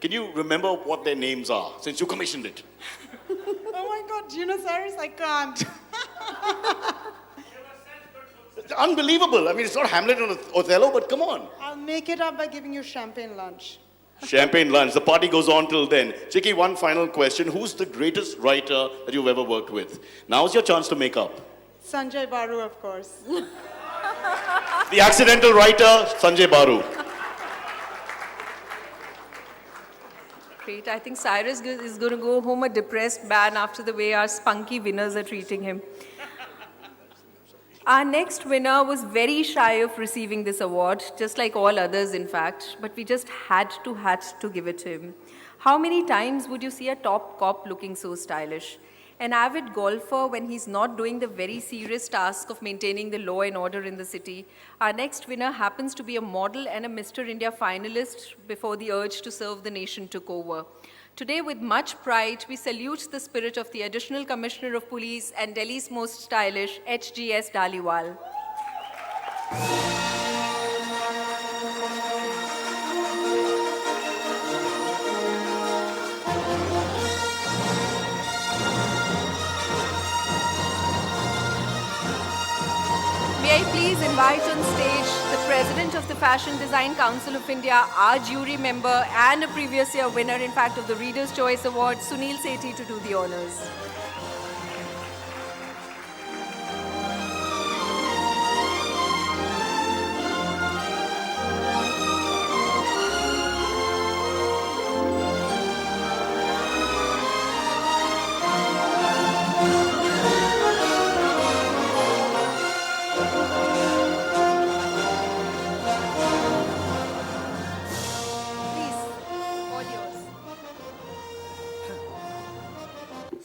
Can you remember what their names are, since you commissioned it? Oh my God, Cyrus, I can't. It's unbelievable. I mean, it's not Hamlet or Othello, but come on. I'll make it up by giving you champagne lunch. Champagne lunch. The party goes on till then. Chicky, one final question. Who's the greatest writer that you've ever worked with? Now's your chance to make up. Sanjay Baru, of course. The accidental writer, Sanjay Baru. Great. I think Cyrus is going to go home a depressed man after the way our spunky winners are treating him. Our next winner was very shy of receiving this award, just like all others, in fact, but we just had to give it to him. How many times would you see a top cop looking so stylish? An avid golfer when he's not doing the very serious task of maintaining the law and order in the city. Our next winner happens to be a model and a Mr. India finalist before the urge to serve the nation took over. Today, with much pride, we salute the spirit of the Additional Commissioner of Police and Delhi's most stylish, HGS Dhaliwal. May I please invite on stage the President of the Fashion Design Council of India, our jury member and a previous year winner, in fact, of the Reader's Choice Award, Sunil Sethi, to do the honors.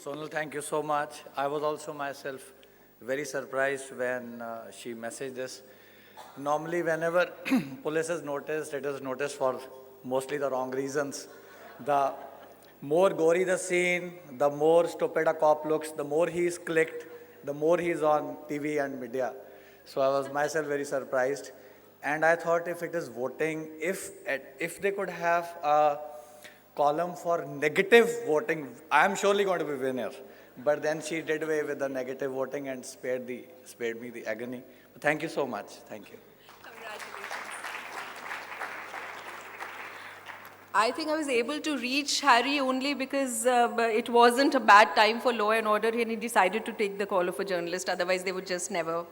Sonal, thank you so much. I was also myself very surprised when she messaged us. Normally, whenever police is noticed, it is noticed for mostly the wrong reasons. The more gory the scene, the more stupid a cop looks, the more he is clicked, the more he is on TV and media. So I was myself very surprised. And I thought if it is voting, if they could have a column for negative voting, I am surely going to be winner. But then she did away with the negative voting and spared me the agony. But thank you so much. Thank you. Congratulations. I think I was able to reach Harry only because it wasn't a bad time for law and order and he decided to take the call of a journalist. Otherwise, they would just never.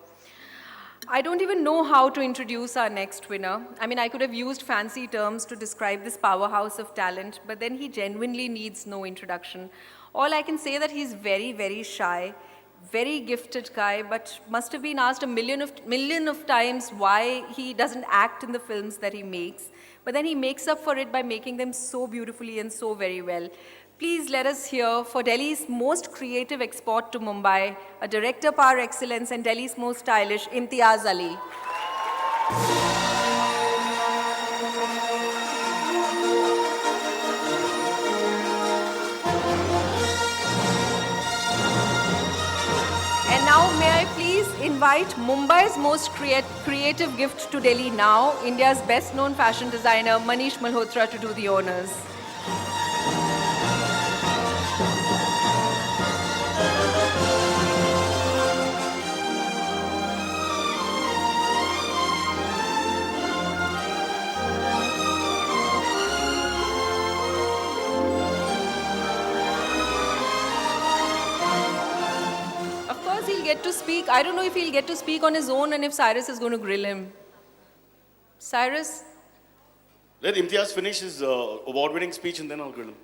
I don't even know how to introduce our next winner. I mean, I could have used fancy terms to describe this powerhouse of talent, but then he genuinely needs no introduction. All I can say that he's very, very shy, very gifted guy, but must have been asked a million of times why he doesn't act in the films that he makes. But then he makes up for it by making them so beautifully and so very well. Please let us hear for Delhi's most creative export to Mumbai, a director par excellence and Delhi's most stylish, Imtiaz Ali. And now may I please invite Mumbai's most creative gift to Delhi now, India's best known fashion designer, Manish Malhotra, to do the honors. He'll get to speak. I don't know if he'll get to speak on his own and if Cyrus is going to grill him. Cyrus? Let Imtiaz finish his award-winning speech and then I'll grill him.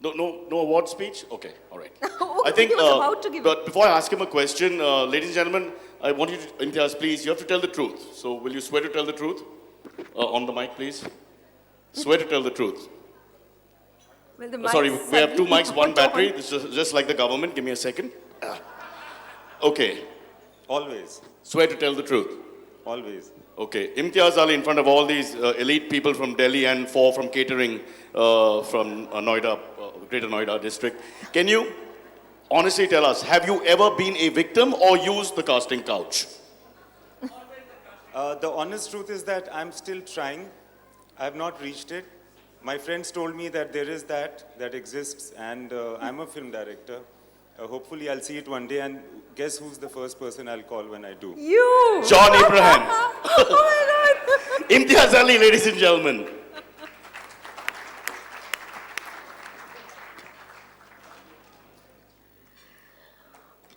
No award speech? Okay, all right. I think he was about to give but before I ask him a question, ladies and gentlemen, I want you to, Imtiaz, please, you have to tell the truth. So will you swear to tell the truth? On the mic, please. Swear to tell the truth. Well, the Sorry, we have two mics, one battery. This is just like the government. Give me a second. Okay. Always. Swear to tell the truth. Always. Okay. Imtiaz Ali in front of all these elite people from Delhi and 4 from catering from Noida, Greater Noida district. Can you honestly tell us, have you ever been a victim or used the casting couch? The honest truth is that I'm still trying. I have not reached it. My friends told me that there is that exists, and I'm a film director. Hopefully, I'll see it one day, and guess who's the first person I'll call when I do? You! John Abraham. Oh my God! Imtiaz Ali, ladies and gentlemen.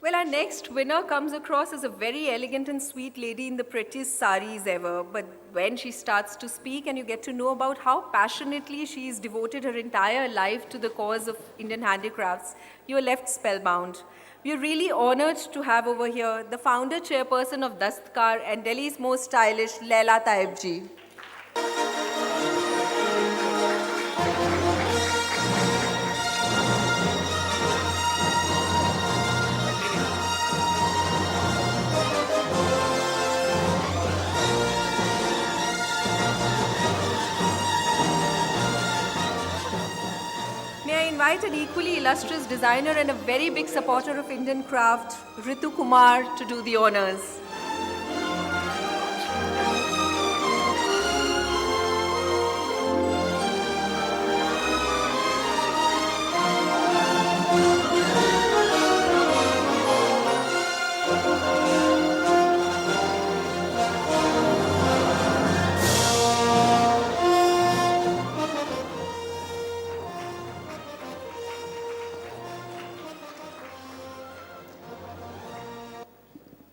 Well, our next winner comes across as a very elegant and sweet lady in the prettiest saris ever. But when she starts to speak and you get to know about how passionately she's devoted her entire life to the cause of Indian handicrafts, you're left spellbound. We're really honored to have over here the founder chairperson of Dastkar and Delhi's most stylish Laila Taibji. May I invite an equally illustrious designer and a very big supporter of Indian craft, Ritu Kumar, to do the honors.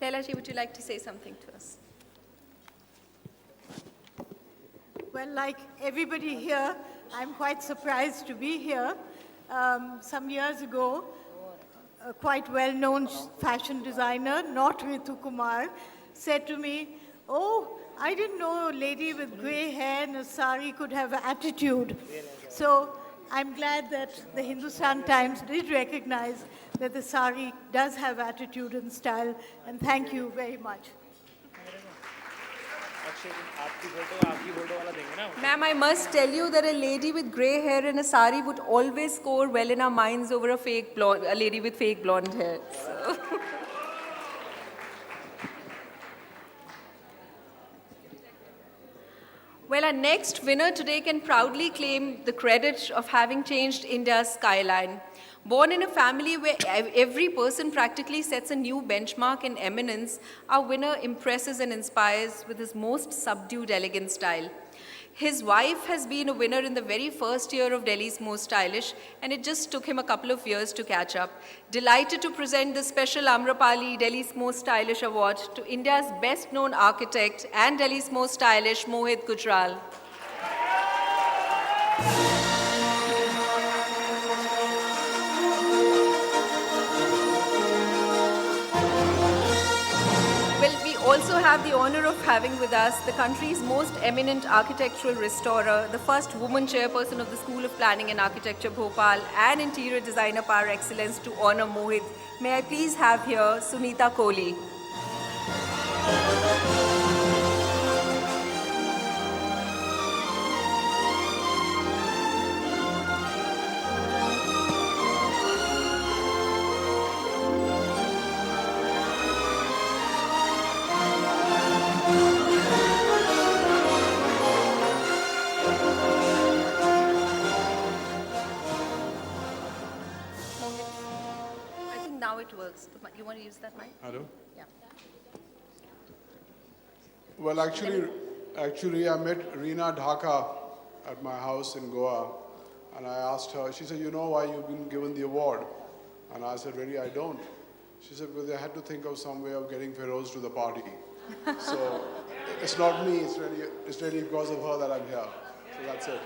Laila ji, would you like to say something to us? Well, like everybody here, I'm quite surprised to be here. Some years ago, a quite well-known fashion designer, not Ritu Kumar, said to me, "Oh, I didn't know a lady with grey hair and a sari could have attitude." So I'm glad that the Hindustan Times did recognize that the sari does have attitude and style, and thank you very much. Ma'am, I must tell you that a lady with grey hair and a sari would always score well in our minds over a lady with fake blonde hair. So. Well, our next winner today can proudly claim the credit of having changed India's skyline. Born in a family where every person practically sets a new benchmark in eminence, our winner impresses and inspires with his most subdued, elegant style. His wife has been a winner in the very first year of Delhi's Most Stylish, and it just took him a couple of years to catch up. Delighted to present the special Amrapali Delhi's Most Stylish Award to India's best-known architect and Delhi's Most Stylish, Mohit Gujral. Well, we also have the honor of having with us the country's most eminent architectural restorer, the first woman chairperson of the School of Planning and Architecture, Bhopal, and interior designer par excellence to honor Mohit. May I please have here Sunita Kohli. I think now it works. You want to use that mic? Hello? Yeah. Well, actually, I met Reena Dhaka at my house in Goa, and I asked her, she said, "You know why you've been given the award?" And I said, "Really, I don't." She said, "Because I had to think of some way of getting Feroz to the party." So it's not me, it's really because of her that I'm here. So that's it.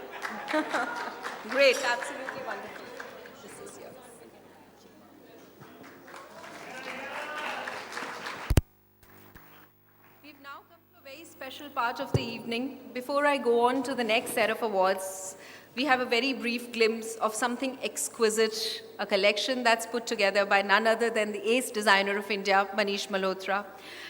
Great, absolutely wonderful. This is yours. We've now come to a very special part of the evening. Before I go on to the next set of awards, we have a very brief glimpse of something exquisite, a collection that's put together by none other than the ace designer of India, Manish Malhotra.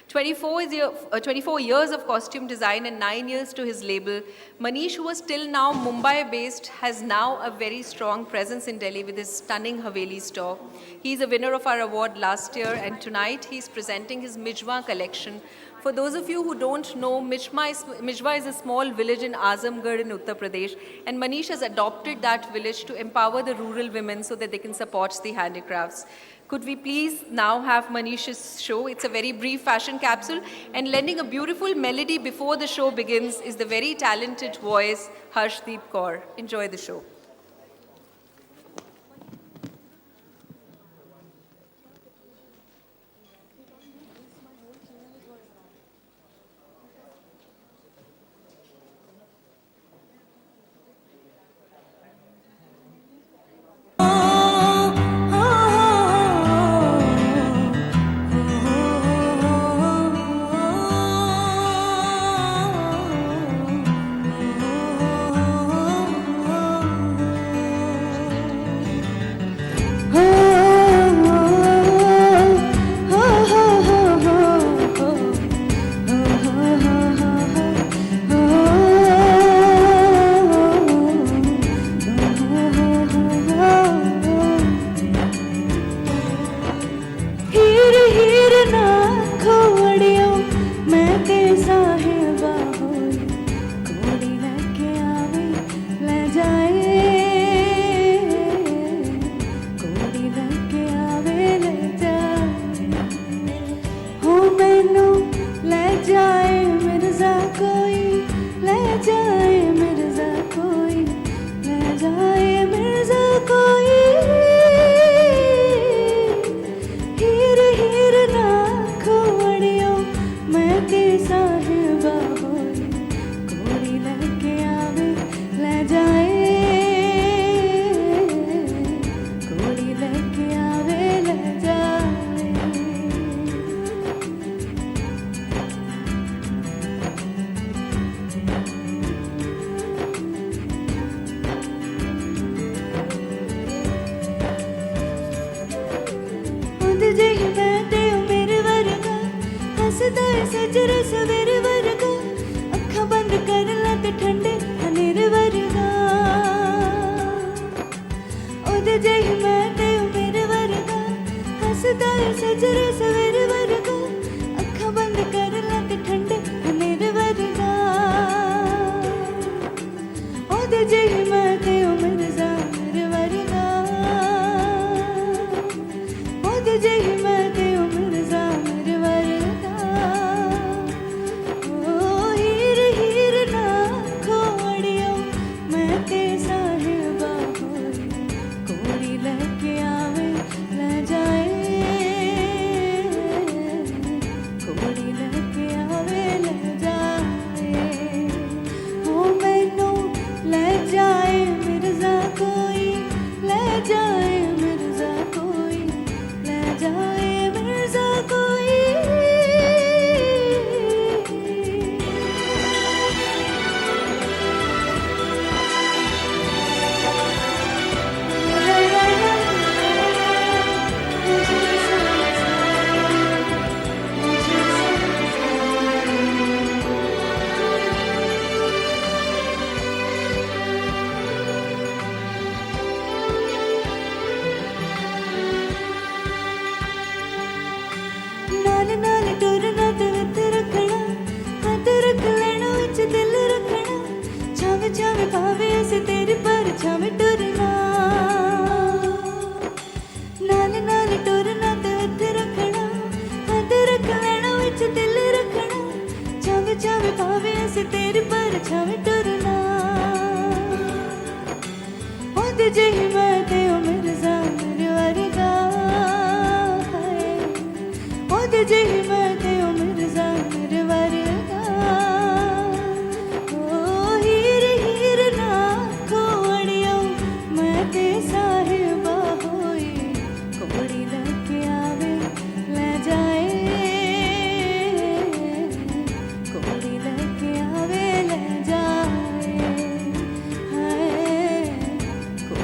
24 years of costume design and 9 years to his label, Manish, who was till now Mumbai-based, has now a very strong presence in Delhi with his stunning Haveli store. He's a winner of our award last year, and tonight he's presenting his Mijwa collection, For those of you who don't know, Mijwa is a small village in Azamgarh in Uttar Pradesh, and Manish has adopted that village to empower the rural women so that they can support the handicrafts. Could we please now have Manish's show? It's a very brief fashion capsule, and lending a beautiful melody before the show begins is the very talented voice, Harshdeep Kaur. Enjoy the show.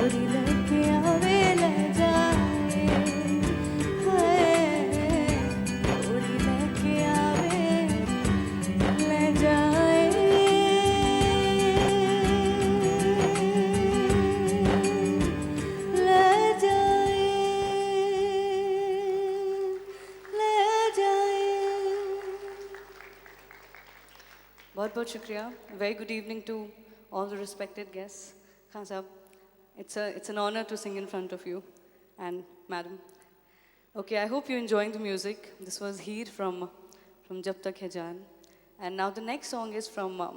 कोई लगे आवे बहुत बहुत शुक्रिया. Very good evening to all the respected guests. Khan Sahab, it's an honor to sing in front of you and madam. Okay, I hope you're enjoying the music. This was Heer from Jab Tak Hai Jaan. And now the next song is from a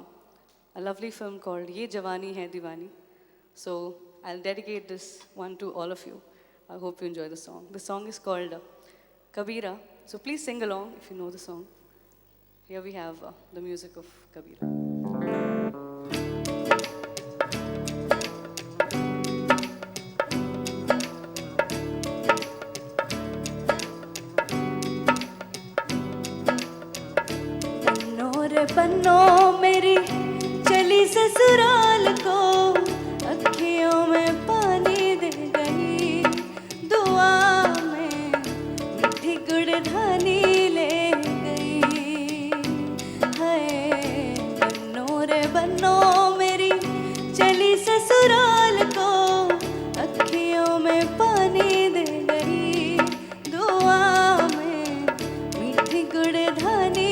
lovely film called Ye Jawani Hai Diwani. So I'll dedicate this one to all of you. I hope you enjoy the song. The song is called Kabira. So please sing along if you know the song. Here we have the music of Kabira. बन्नो मेरी चली ससुराल को अखियों में पानी दे गई दुआ में मीठी गुड़धानी ले गई है बन्नो मेरी चली ससुराल को अखियों में पानी दे गई दुआ में मीठी गुड़धानी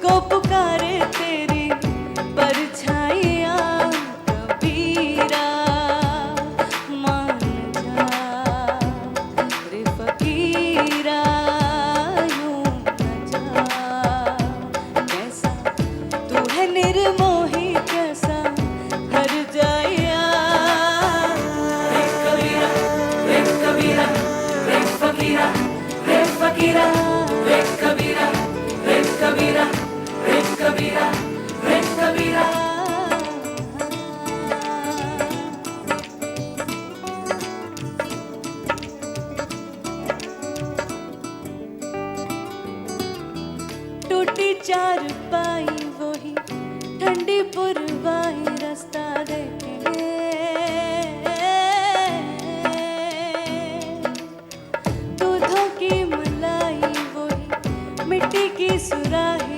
को पुकारे तेरी परछाइयाँ कबीरा मान जा रे फकीरा यूं न जा कैसा तू है निर्मोही कैसा हर जाया रे कबीरा रे कबीरा रे फकीरा रे फकीरा रे कबीरा रे कबीरा रे कबीरा रे कबीरा टूटी चार पाई वही ठंडी पुरवाई रास्ता देखे दूधों की मलाई वही मिट्टी की सुराही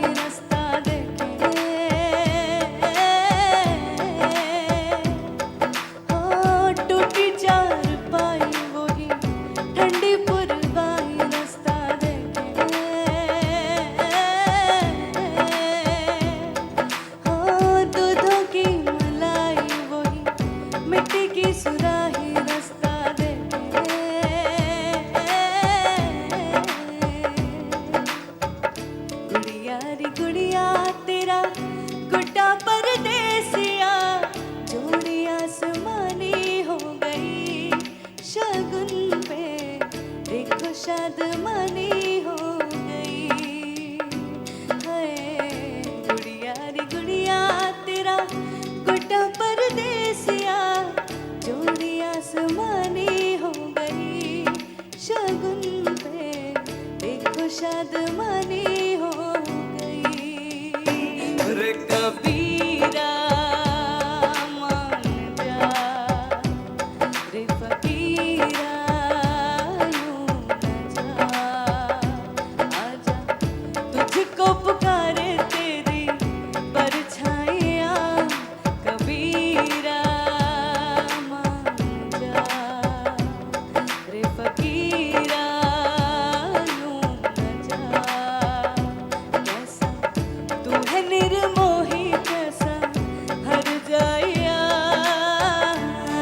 गुड़िया तेरा गुड्डा परदेसिया जोड़ी आसमानी हो गई शगुन पे देखो शादमानी हो गई है गुड़िया तेरा गुड्डा परदेसिया जोड़ी आसमानी हो गई शगुन पे देखो शादमानी हो रे कबीरा मान जा रे फकीरा यूं न जा आजा तुझको पुकारे तेरी परछाइयाँ कबीरा मान जा रे फकीरा यूं न जा कैसा तू है निर्मोही कैसा हर जाया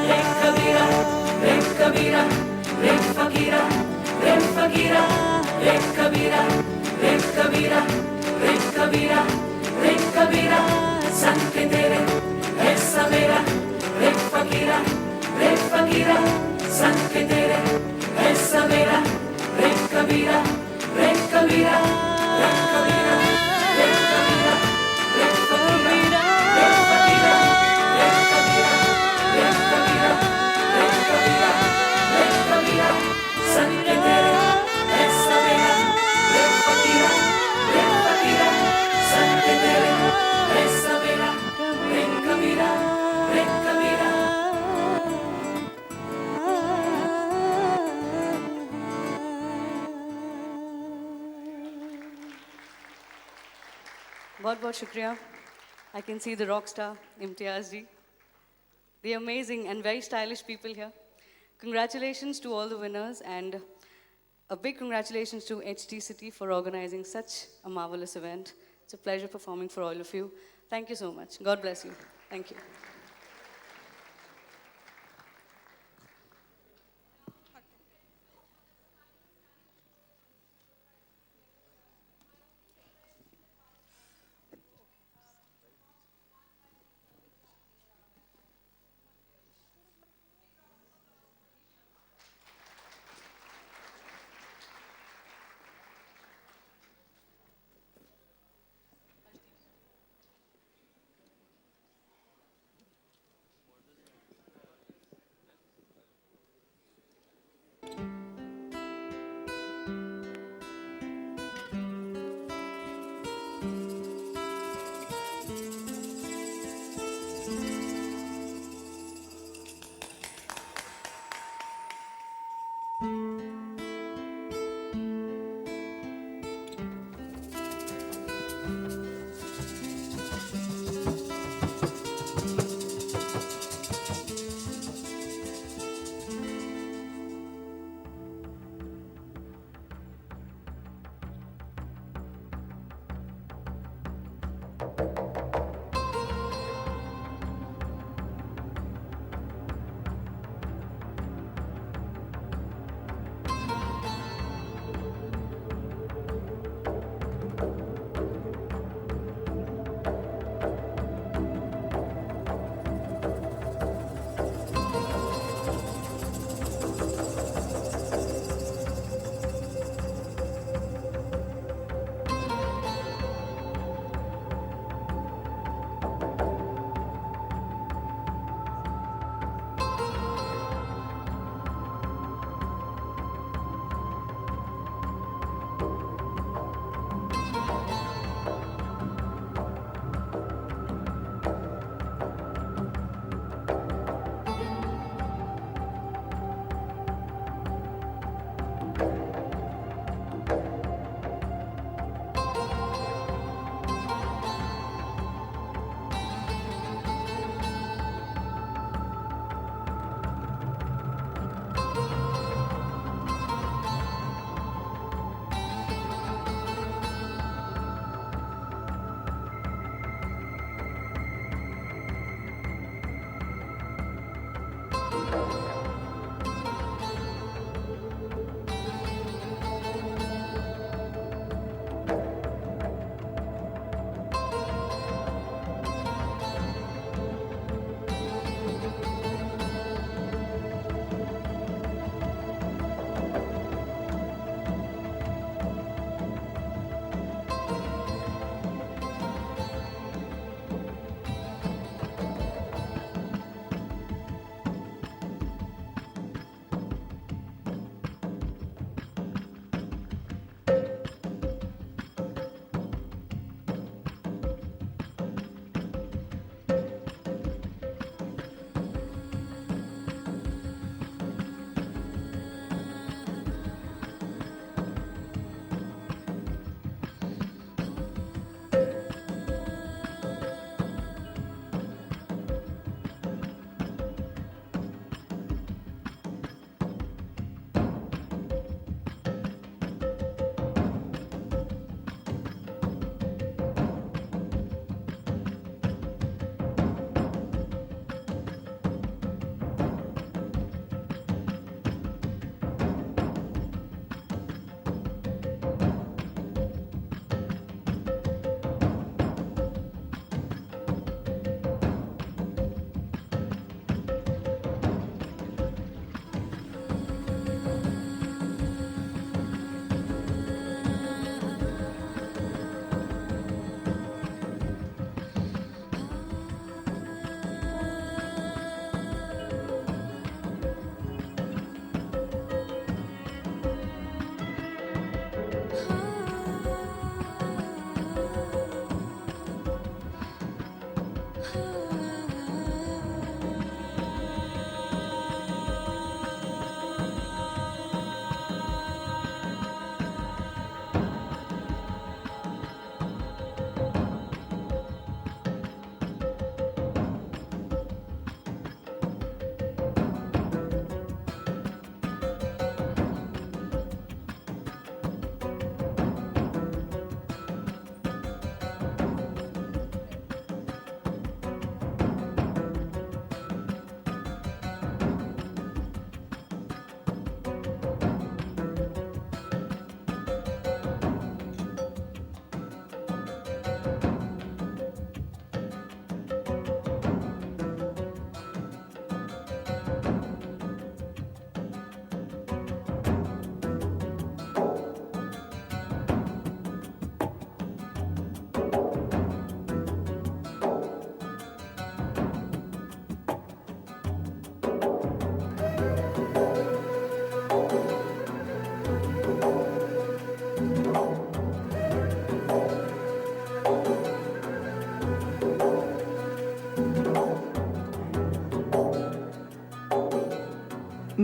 रे कबीरा रे कबीरा रे फकीरा रे फकीरा रे कबीरा रे कबीरा रे कबीरा रे कबीरा संग के तेरे है सवेरा रे फकीरा रे फकीरा संग के तेरे है सवेरा रे कबीरा रे कबीरा रे कबीरा रे कबीरा रे फकीरा रे फकीरा रे कबीरा रे कबीरा रे कबीरा रे कबीरा संग के तेरे है सवेरा रे फकीरा संग के तेरे है सवेरा रे कबीरा रे कबीरा बहुत बहुत शुक्रिया. I can see the rock star, Imtiaz ji. The amazing and very stylish people here. Congratulations to all the winners, and a big congratulations to HT City for organizing such a marvelous event. It's a pleasure performing for all of you. Thank you so much. God bless you. Thank you.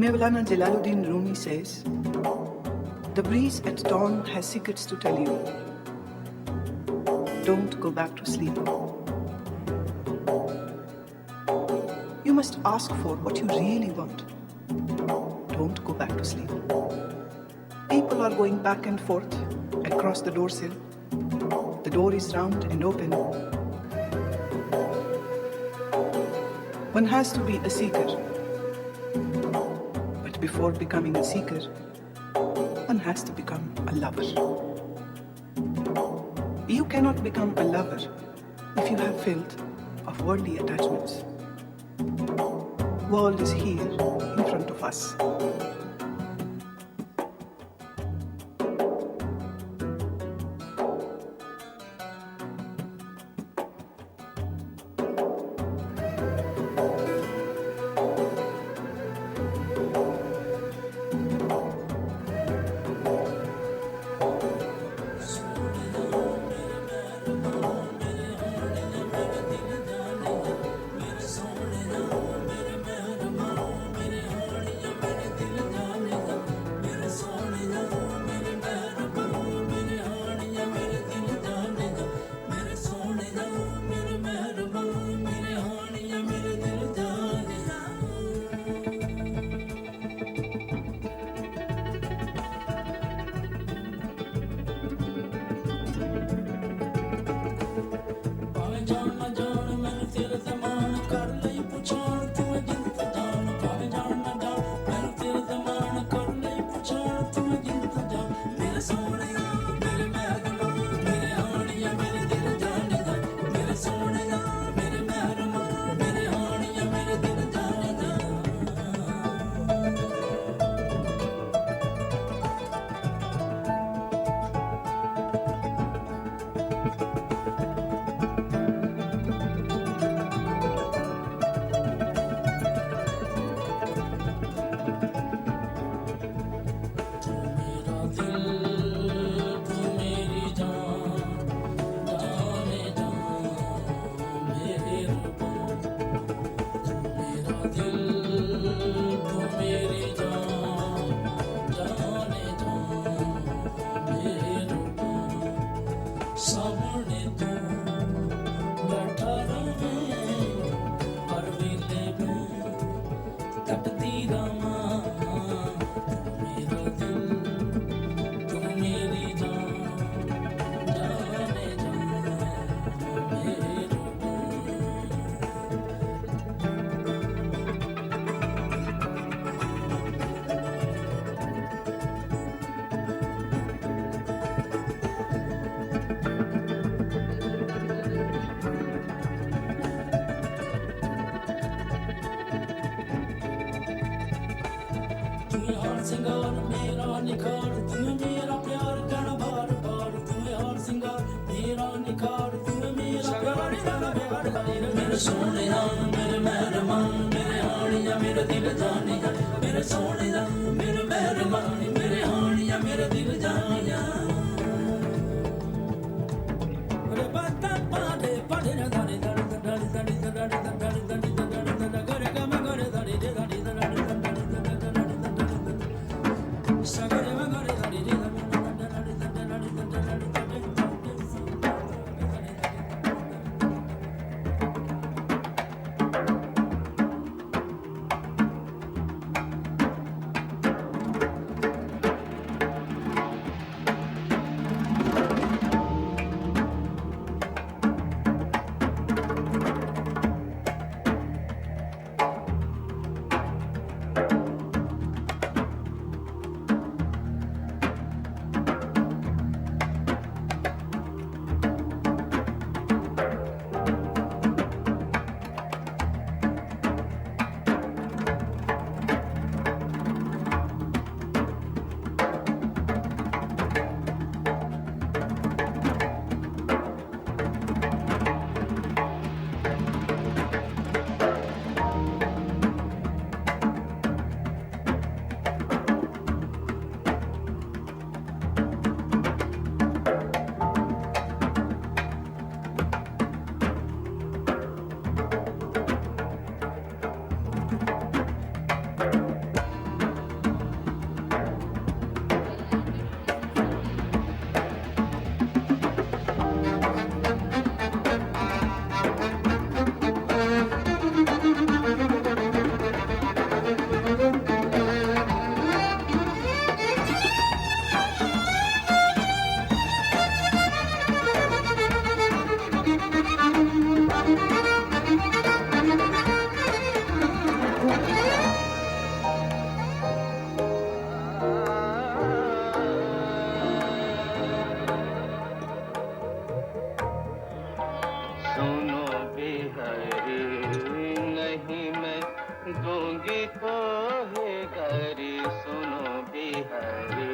Mevlana Jalaluddin Rumi says, "The breeze at dawn has secrets to tell you. Don't go back to sleep. You must ask for what you really want. Don't go back to sleep." People are going back and forth across the door sill. The door is round and open. One has to be a seeker. But before becoming a seeker, one has to become a lover. You cannot become a lover if you have filled of worldly attachments. World is here in front of us. Bihari नहीं मैं दूंगी तो है गरी सुनो बिहारी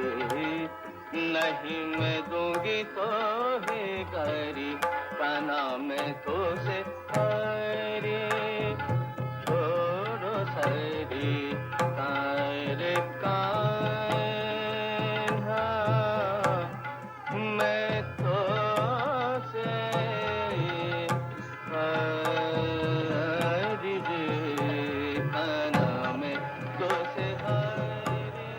नहीं मैं दूंगी तो है गरी काना में तो से हरी छोड़ो सरी तारे कान्हा मैं तो से हरी रे काना में तो से हरी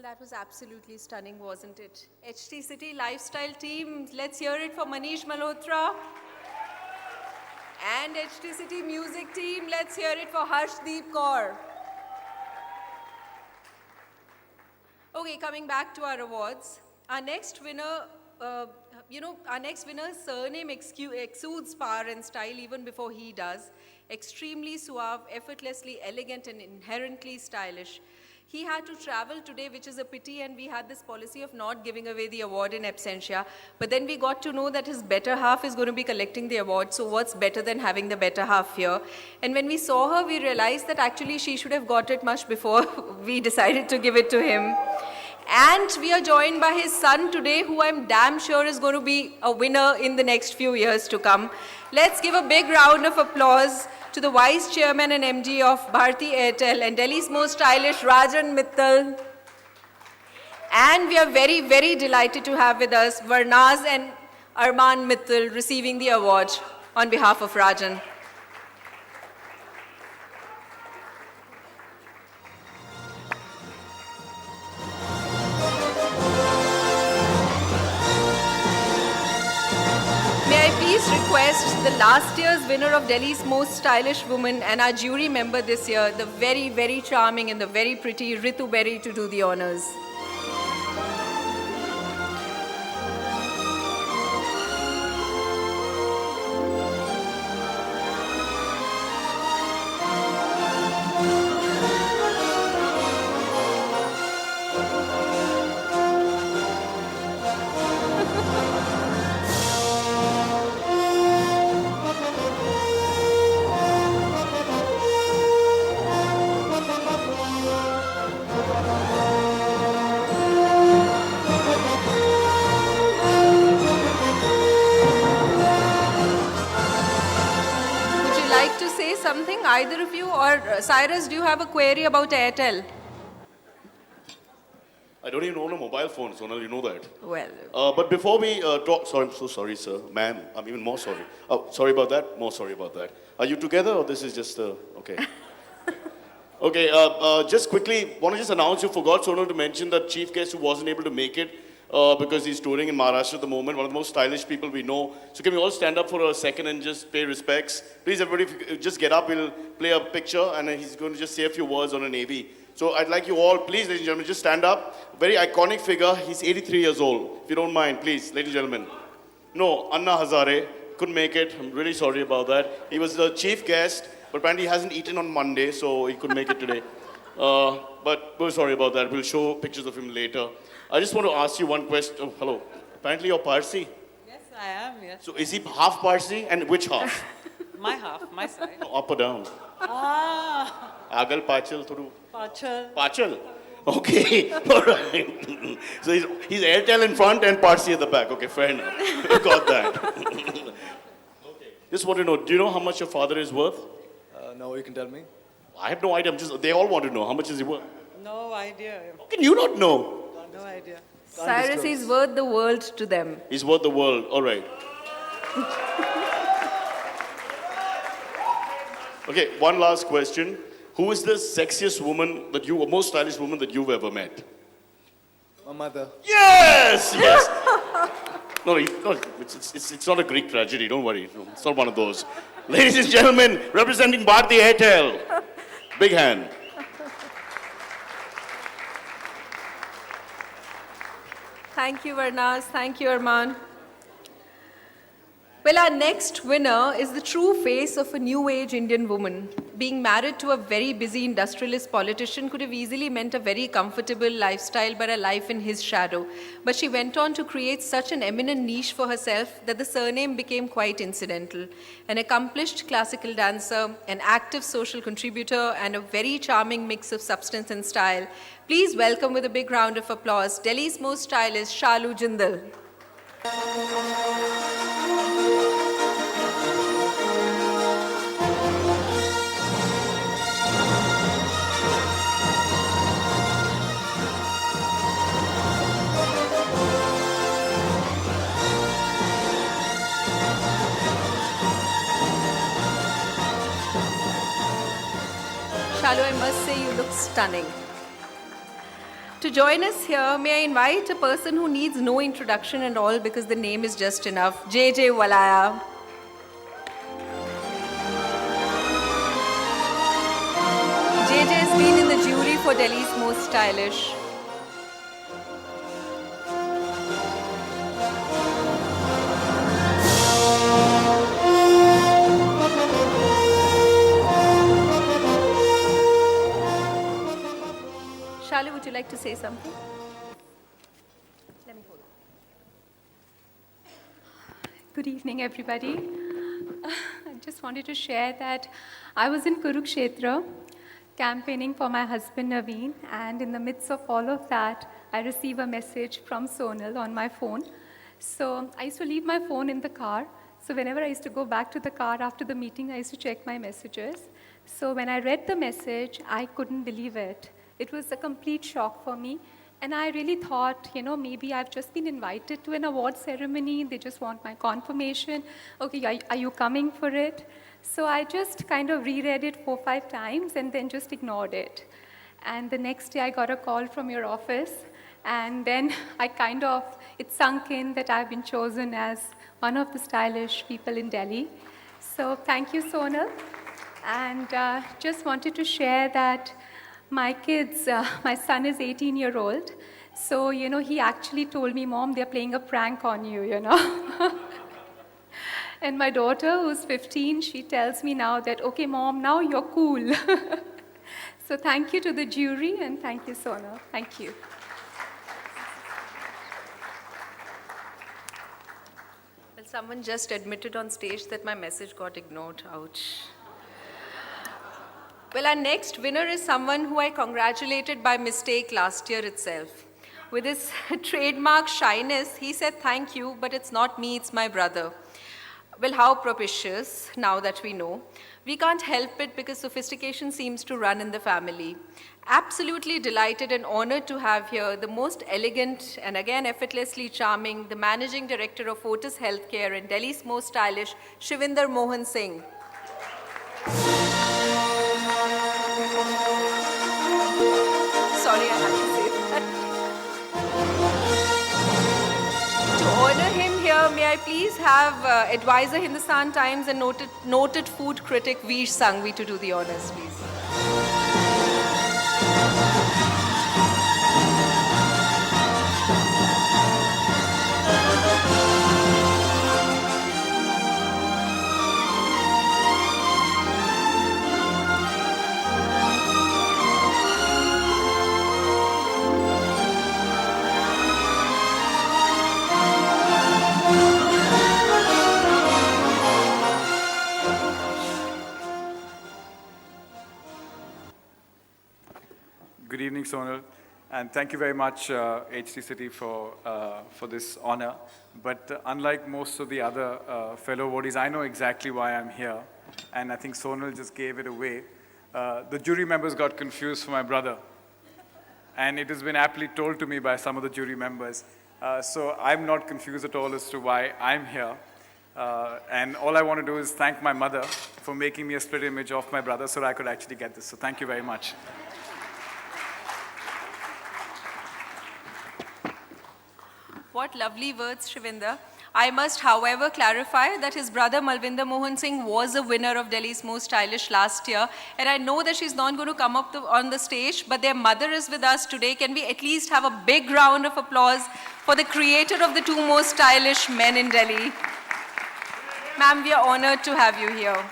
that was absolutely stunning, wasn't it? HT City Lifestyle team, let's hear it for Manish Malhotra. And HT City Music team, let's hear it for Harshdeep Kaur. Okay, coming back to our awards. Our next winner, our next winner's surname exudes power and style even before he does. Extremely suave, effortlessly elegant, and inherently stylish. He had to travel today, which is a pity, and we had this policy of not giving away the award in absentia. But then we got to know that his better half is going to be collecting the award, so what's better than having the better half here? And when we saw her, we realized that actually she should have got it much before we decided to give it to him. And we are joined by his son today, who I'm damn sure is going to be a winner in the next few years to come. Let's give a big round of applause to the Vice Chairman and MD of Bharti Airtel and Delhi's most stylish Rajan Mittal. And we are very, very delighted to have with us Varnaz and Arman Mittal receiving the award on behalf of Rajan. May I please request the last year's winner of Delhi's most stylish woman and our jury member this year, the very, very charming and the very pretty Ritu Berry, to do the honors. Something, either of you, or Cyrus, do you have a query about Airtel? I don't even own a mobile phone, Sonal, you know that. Well. But before we talk, sorry, I'm so sorry, sir. Ma'am, I'm even more sorry. Oh, sorry about that, more sorry about that. Are you together or this is just, okay. Okay, just quickly, want to just announce you forgot, Sonal, to mention that chief guest who wasn't able to make it because he's touring in Maharashtra at the moment, one of the most stylish people we know. So can we all stand up for a second and just pay respects? Please, everybody, just get up. We'll play a picture and he's going to just say a few words on a Navy. So I'd like you all, please, ladies and gentlemen, just stand up. Very iconic figure. He's 83 years old. If you don't mind, please, ladies and gentlemen. No, Anna Hazare couldn't make it. I'm really sorry about that. He was the chief guest, but apparently he hasn't eaten on Monday, so he couldn't make it today. But we're sorry about that. We'll show pictures of him later. I just want to ask you one question. Oh, hello. Apparently you're Parsi. Yes, I am, yes. So is he half Parsi and which half? My half, my side. No, up or down? Ah, Agal, Pachal, Thodu. Pachal. Pachal? Okay, all right. So he's Airtel in front and Parsi at the back. Okay, fair enough. Got that. Okay. Just want to know, do you know how much your father is worth? No, you can tell me. I have no idea. They all want to know. How much is he worth? No idea. How can you not know? No idea. Cyrus is worth the world to them. He's worth the world. All right. Okay, one last question. Who is the sexiest woman that you, or most stylish woman that you've ever met? My mother. Yes! Yes! No, it's not a Greek tragedy, don't worry. No, it's not one of those. Ladies and gentlemen, representing Bharti Airtel. Big hand. Thank you, Varnaz. Thank you, Arman. Well, our next winner is the true face of a new age Indian woman. Being married to a very busy industrialist politician could have easily meant a very comfortable lifestyle, but a life in his shadow. But she went on to create such an eminent niche for herself that the surname became quite incidental. An accomplished classical dancer, an active social contributor, and a very charming mix of substance and style. Please welcome with a big round of applause, Delhi's most stylish Shalu Jindal. Shalu, I must say you look stunning. To join us here, may I invite a person who needs no introduction and all because the name is just enough, JJ Walaya. JJ has been in the jury for Delhi's Most Stylish. Shali, would you like to say something? Let me hold it. Good evening, everybody. I just wanted to share that I was in Kurukshetra campaigning for my husband Naveen, and in the midst of all of that, I received a message from Sonal on my phone. So I used to leave my phone in the car. So whenever I used to go back to the car after the meeting, I used to check my messages. So when I read the message, I couldn't believe it. It was a complete shock for me. And I really thought, maybe I've just been invited to an award ceremony. They just want my confirmation. Okay, are you coming for it? So I just kind of reread it 4 or 5 times and then just ignored it. And the next day I got a call from your office. And then it sunk in that I've been chosen as one of the stylish people in Delhi. So thank you, Sonal. And just wanted to share that my kids, my son is 18-year-old. So, he actually told me, Mom, they're playing a prank on you, And my daughter, who's 15, she tells me now that, okay, Mom, now you're cool. So thank you to the jury and thank you, Sonal. Thank you. Well, someone just admitted on stage that my message got ignored. Ouch. Well, our next winner is someone who I congratulated by mistake last year itself. With his trademark shyness, he said, thank you, but it's not me, it's my brother. Well, how propitious, now that we know. We can't help it because sophistication seems to run in the family. Absolutely delighted and honored to have here the most elegant and again effortlessly charming, the Managing Director of Fortis Healthcare and Delhi's Most Stylish, Shivinder Mohan Singh. Sorry, I had to say that. To honor him here, may I please have advisor Hindustan Times and noted food critic Veer Sanghvi to do the honors, please. Good evening, Sonal, and thank you very much, HT City, for this honor. But unlike most of the other fellow awardees, I know exactly why I'm here, and I think Sonal just gave it away. The jury members got confused for my brother, and it has been aptly told to me by some of the jury members. So I'm not confused at all as to why I'm here. And all I want to do is thank my mother for making me a split image of my brother so that I could actually get this. So thank you very much. What lovely words, Shivinder. I must, however, clarify that his brother Malvinder Mohan Singh was a winner of Delhi's Most Stylish last year. And I know that she's not going to come up on the stage, but their mother is with us today. Can we at least have a big round of applause for the creator of the 2 most stylish men in Delhi? Ma'am, we are honored to have you here.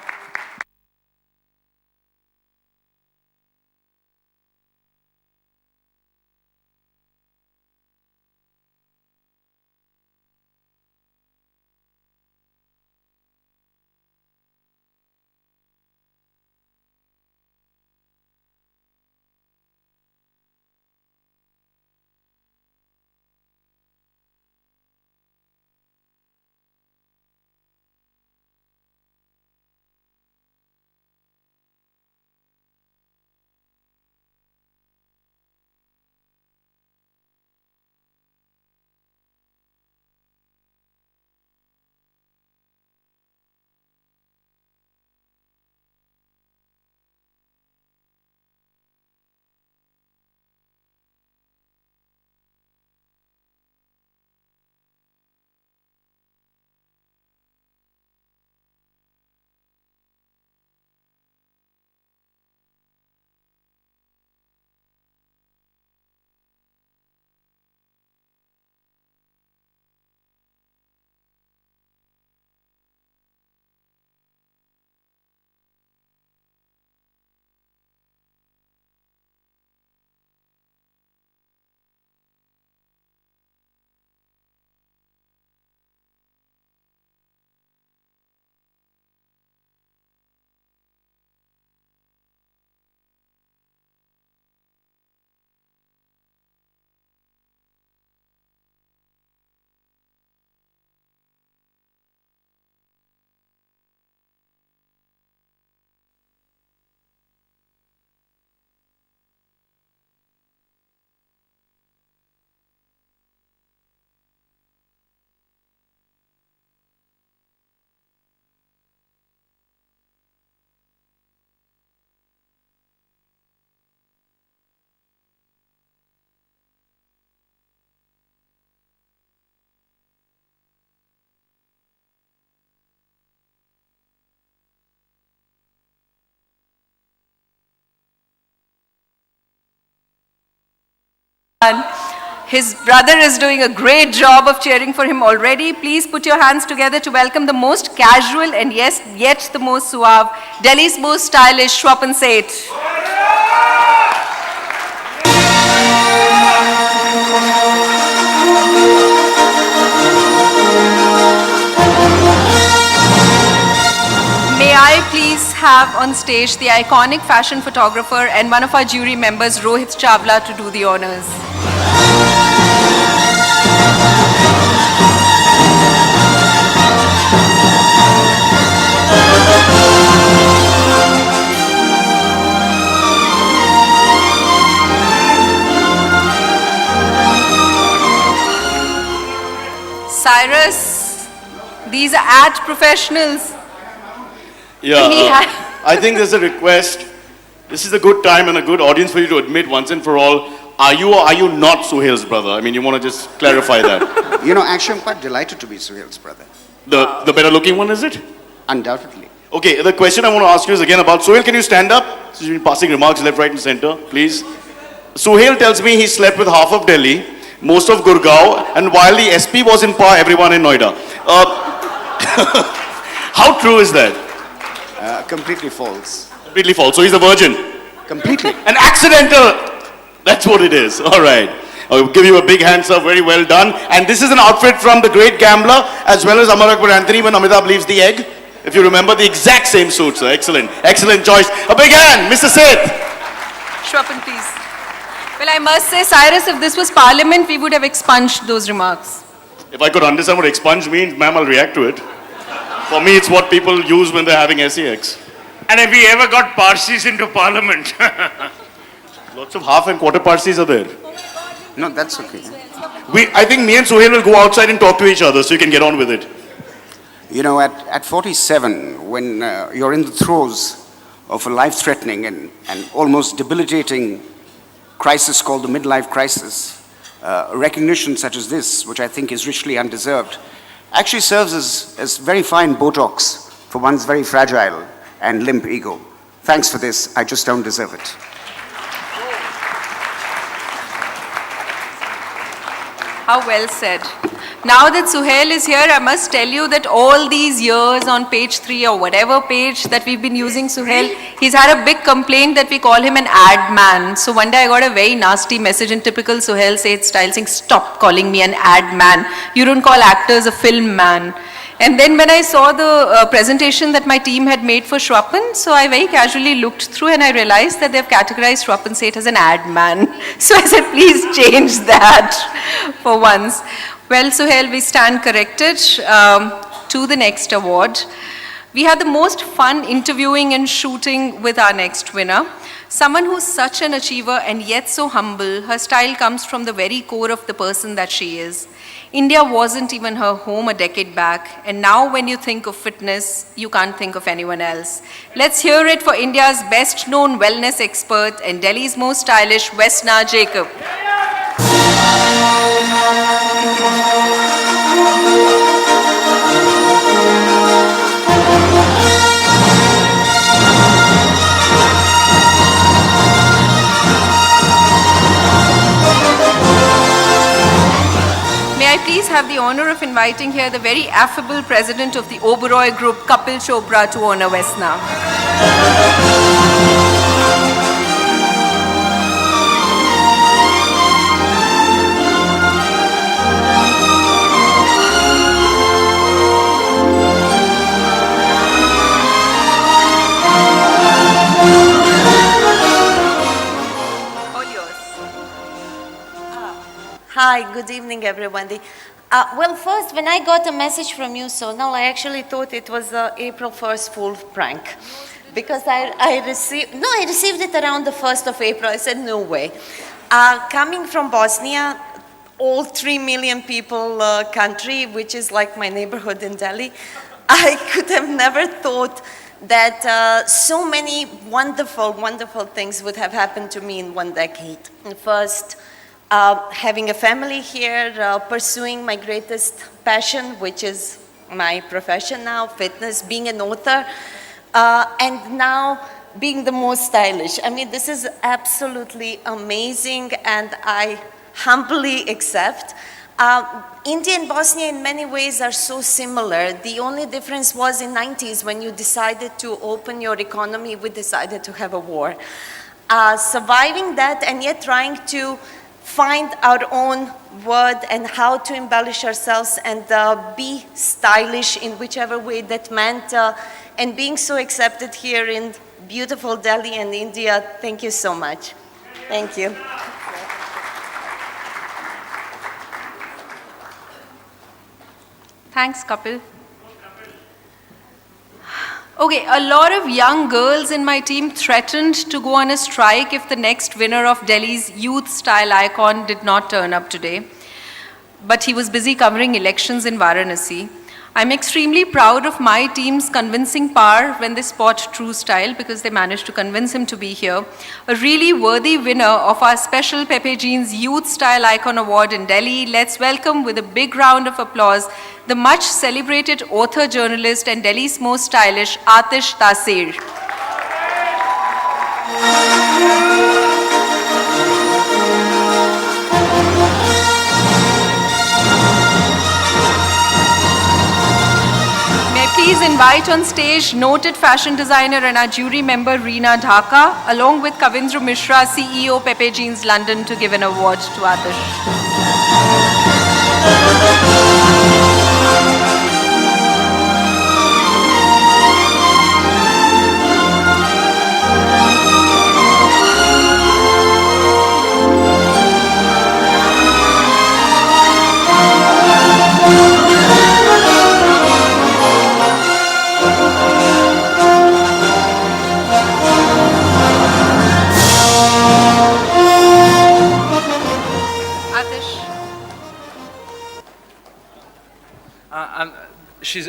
His brother is doing a great job of cheering for him already. Please put your hands together to welcome the most casual and yes, yet the most suave, Delhi's most stylish, Shwapan Seth. May I please have on stage the iconic fashion photographer and one of our jury members, Rohit Chawla, to do the honors. Cyrus, these are art professionals. Yeah, I think there's a request. This is a good time and a good audience for you to admit once and for all, are you or are you not Suhail's brother? I mean, you want to just clarify that. You know, actually, I'm quite delighted to be Suhail's brother. The better looking one, is it? Undoubtedly. Okay, the question I want to ask you is again about Suhail. Can you stand up? So you've been passing remarks left, right and center, please. Suhail tells me he slept with half of Delhi, most of Gurgaon, and while the SP was in power, everyone in Noida. How true is that? Completely false. Completely false. So he's a virgin. Completely. An accidental. That's what it is. All right. I'll give you a big hand, sir. Very well done. And this is an outfit from the great gambler as well as Amar Akbar Anthony when Amitabh leaves the egg. If you remember, the exact same suit, sir. Excellent. Excellent choice. A big hand, Mr. Seth. Shwapan, please. Well, I must say, Cyrus, if this was Parliament, we would have expunged those remarks. If I could understand what expunge means, ma'am, I'll react to it. For me, it's what people use when they're having SEX. And have we ever got Parsis into Parliament? Lots of half and quarter Parsis are there. No, that's okay. I think me and Suhail will go outside and talk to each other so you can get on with it. You know, at 47, when you're in the throes of a life-threatening and almost debilitating crisis called the midlife crisis, recognition such as this, which I think is richly undeserved, actually serves as very fine Botox for one's very fragile and limp ego. Thanks for this. I just don't deserve it. How well said. Now that Suhail is here, I must tell you that all these years on page 3 or whatever page that we've been using Suhail, he's had a big complaint that we call him an ad man. So one day I got a very nasty message in typical Suhail Seth style saying, stop calling me an ad man. You don't call actors a film man. And then when I saw the presentation that my team had made for Shwapan, so I very casually looked through and I realized that they've categorized Shwapan Seth as an ad man. So I said, please change that for once. Well, Suhail, we stand corrected to the next award. We had the most fun interviewing and shooting with our next winner. Someone who's such an achiever and yet so humble. Her style comes from the very core of the person that she is. India wasn't even her home a decade back, and now when you think of fitness, you can't think of anyone else. Let's hear it for India's best-known wellness expert and Delhi's most stylish, Vesna Jacob. May I please have the honor of inviting here the very affable president of the Oberoi Group, Kapil Chopra, to honor Vesna. Hi, good evening, everybody. Well, first, when I got a message from you, Sonal, I actually thought it was an April 1st full prank. Because I received it around the 1st of April. I said, no way. Coming from Bosnia, all 3 million people country, which is like my neighborhood in Delhi, I could have never thought that so many wonderful, wonderful things would have happened to me in 1 decade. First, having a family here, pursuing my greatest passion, which is my profession now, fitness, being an author, and now being the most stylish. I mean, this is absolutely amazing, and I humbly accept. India and Bosnia in many ways are so similar. The only difference was in 90s when you decided to open your economy, we decided to have a war. Surviving that and yet trying to find our own word and how to embellish ourselves and be stylish in whichever way that meant, and being so accepted here in beautiful Delhi and India. Thank you so much. Thank you. Thanks, Kapil. Okay, a lot of young girls in my team threatened to go on a strike if the next winner of Delhi's youth style icon did not turn up today. But he was busy covering elections in Varanasi. I'm extremely proud of my team's convincing power when they spot True Style because they managed to convince him to be here. A really worthy winner of our special Pepe Jeans Youth Style Icon Award in Delhi. Let's welcome with a big round of applause the much celebrated author, journalist and Delhi's most stylish Atish Taseer. Please invite on stage noted fashion designer and our jury member Reena Dhaka, along with Kavindra Mishra, CEO Pepe Jeans London, to give an award to Atish.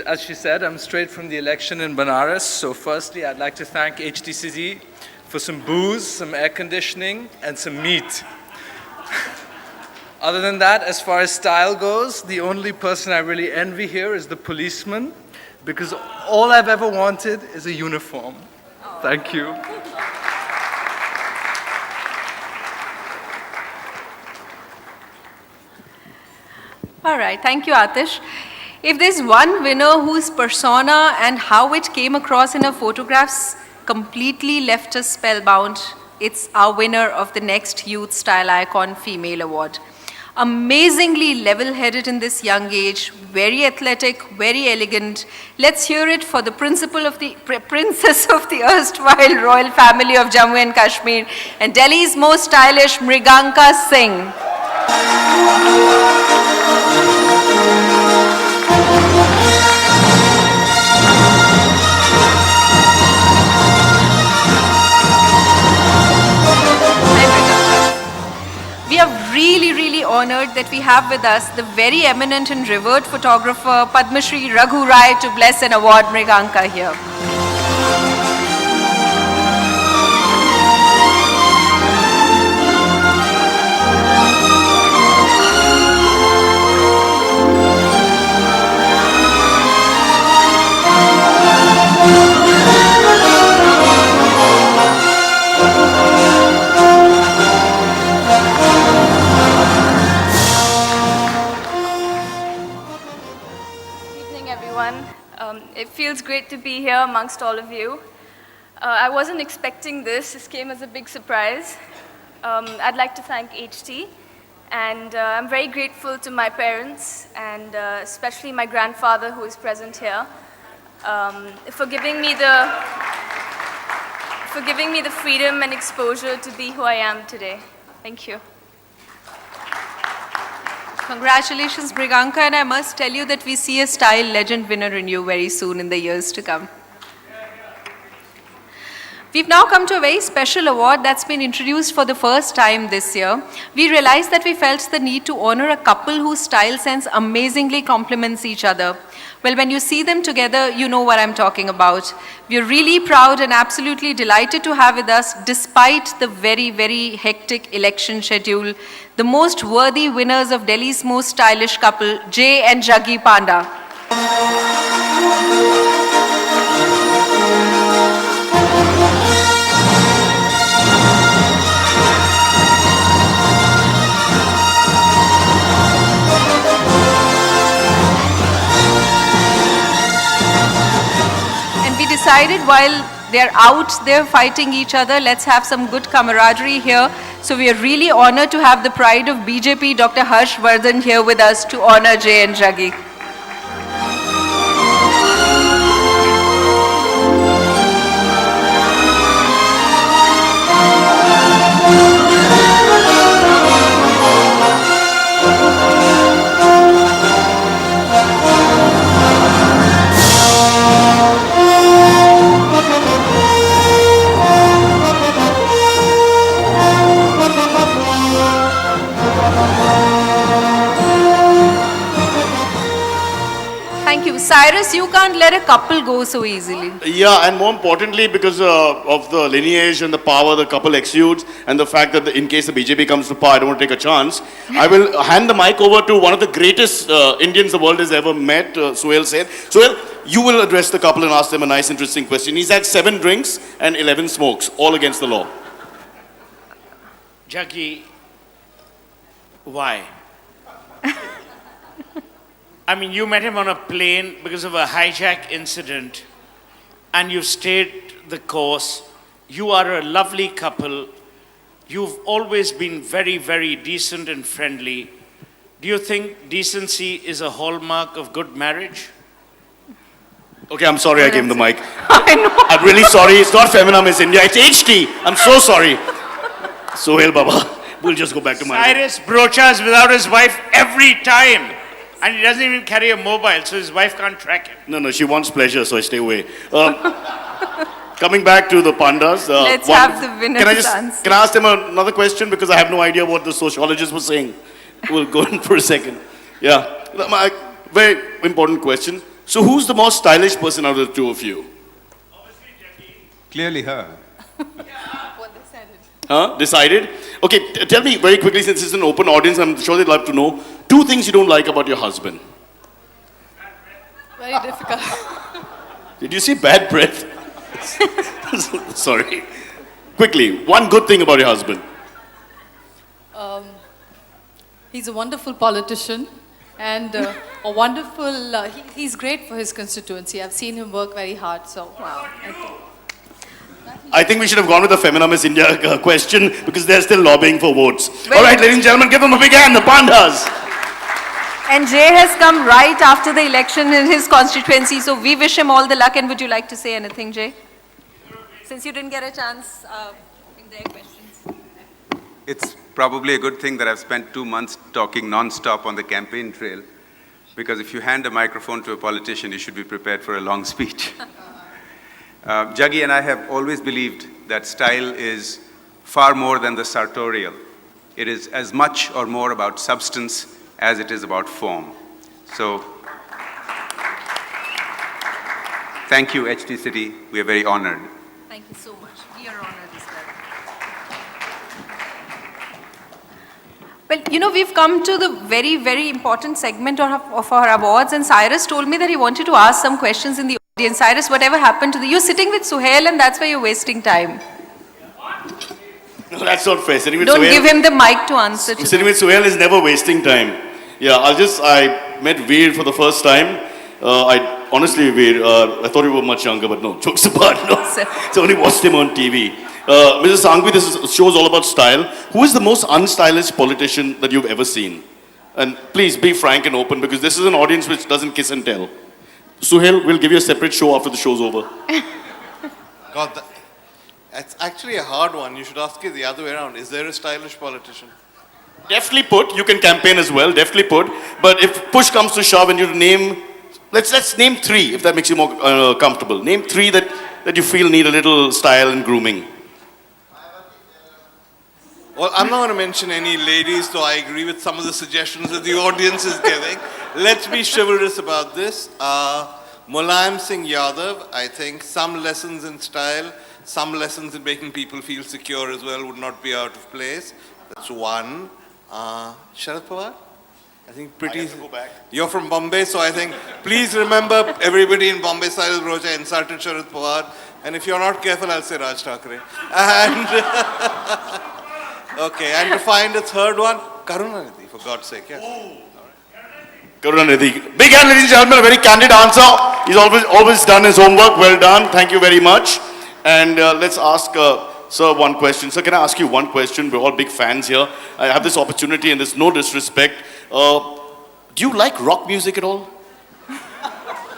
As she said, I'm straight from the election in Banaras. So firstly, I'd like to thank HTCZ for some booze, some air conditioning, and some meat. Other than that, as far as style goes, the only person I really envy here is the policeman, because all I've ever wanted is a uniform. Thank you. All right, thank you, Atish. If there's one winner whose persona and how it came across in her photographs completely left us spellbound, it's our winner of the next Youth Style Icon Female Award. Amazingly level-headed in this young age, very athletic, very elegant. Let's hear it for the princess of the erstwhile royal family of Jammu and Kashmir and Delhi's most stylish Mriganka Singh. We are really honored that we have with us the very eminent and revered photographer Padma Shri Raghu Rai to bless and award Mriganka here. It feels great to be here amongst all of you. I wasn't expecting this. This came as a big surprise. I'd like to thank HT, and I'm very grateful to my parents, and especially my grandfather who is present here, for giving me the freedom and exposure to be who I am today. Thank you. Congratulations, Mriganka, and I must tell you that we see a style legend winner in you very soon in the years to come. We've now come to a very special award that's been introduced for the first time this year. We realized that we felt the need to honor a couple whose style sense amazingly complements each other. Well, when you see them together, you know what I'm talking about. We're really proud and absolutely delighted to have with us, despite the very hectic election schedule, the most worthy winners of Delhi's most stylish couple, Jay and Jaggi Panda. decided while they're out there fighting each other, let's have some good camaraderie here. So we are really honored to have the pride of BJP, Dr. Harsh Vardhan, here with us to honor Jay and Jaggi. Thank you. Cyrus, you can't let a couple go so easily. Yeah, and more importantly, because of the lineage and the power the couple exudes, and the fact that in case the BJP comes to power, I don't want to take a chance, I will hand the mic over to one of the greatest Indians the world has ever met, Suhail Seth. Suhail, you will address the couple and ask them a nice, interesting question. He's had 7 drinks and 11 smokes, all against the law. Jaggi, why? I mean, you met him on a plane because of a hijack incident, and you stayed the course. You are a lovely couple. You've always been very, very decent and friendly. Do you think decency is a hallmark of good marriage? Okay, I'm sorry I gave him the mic. I know. I'm really sorry. It's not Femina Miss India. It's HT. I'm so sorry. Suhail Baba, we'll just go back to my... Cyrus broachas without his wife every time. And he doesn't even carry a mobile, so his wife can't track him. No, she wants pleasure, so I stay away. Coming back to the pandas. Let's have the winners answer. Can I ask them another question? Because I have no idea what the sociologist was saying. We'll go in for a second. Yeah. My very important question. So who's the most stylish person out of the two of you? Clearly her. Huh? Decided? Okay, tell me very quickly, since it's an open audience, I'm sure they'd love to know. 2 things you don't like about your husband. Very difficult. Did you see bad breath? Sorry. Quickly, 1 good thing about your husband. He's a wonderful politician and a wonderful, he's great for his constituency. I've seen him work very hard, so wow. I think we should have gone with the Femina Miss India question because they're still lobbying for votes. All right, ladies and gentlemen, give them a big hand, the pandas. And Jay has come right after the election in his constituency, so we wish him all the luck. And would you like to say anything, Jay? Since you didn't get a chance in their questions. It's probably a good thing that I've spent 2 months talking non-stop on the campaign trail, because if you hand a microphone to a politician, you should be prepared for a long speech. Jaggi and I have always believed that style is far more than the sartorial. It is as much or more about substance as it is about form. So, thank you, HT City. We are very honored. Thank you so much. We are honored as well. Well, you know, we've come to the very, very important segment of our awards, and Cyrus told me that he wanted to ask some questions in the audience. Cyrus, whatever happened to the... You're sitting with Suhail, and that's why you're wasting time. No, that's not fair. Sitting with Don't Suhail, give him the mic to answer to. Sitting with Suhail is never wasting time. Yeah, I met Veer for the first time. Honestly, Veer, I thought you were much younger, but no, jokes apart, no. So only watched him on TV. Mrs. Sanghvi, this show is all about style. Who is the most unstylish politician that you've ever seen? And please be frank and open, because this is an audience which doesn't kiss and tell. Suhail, we'll give you a separate show after the show's over. God, that's actually a hard one. You should ask it the other way around. Is there a stylish politician? Deftly put. You can campaign as well, deftly put. But if push comes to shove and you name, let's name 3, if that makes you more comfortable. Name 3 that you feel need a little style and grooming. Well, I'm not going to mention any ladies, though I agree with some of the suggestions that the audience is giving. Let's be chivalrous about this. Mulayam Singh Yadav, I think some lessons in style, some lessons in making people feel secure as well would not be out of place. That's one. Sharad Pawar? I think pretty... I have to go back. You're from Bombay, so I think, please remember everybody in Bombay, Cyrus Brocha insulted Sharad Pawar. And if you're not careful, I'll say Raj Thackeray. And... Okay, and to find a third one, Karunanidhi, for God's sake, yeah. Karunanidhi. Big hand, ladies and gentlemen, a very candid answer. He's always done his homework. Well done. Thank you very much. And let's ask Sir one question. Sir, can I ask you one question? We're all big fans here. I have this opportunity and there's no disrespect. Do you like rock music at all?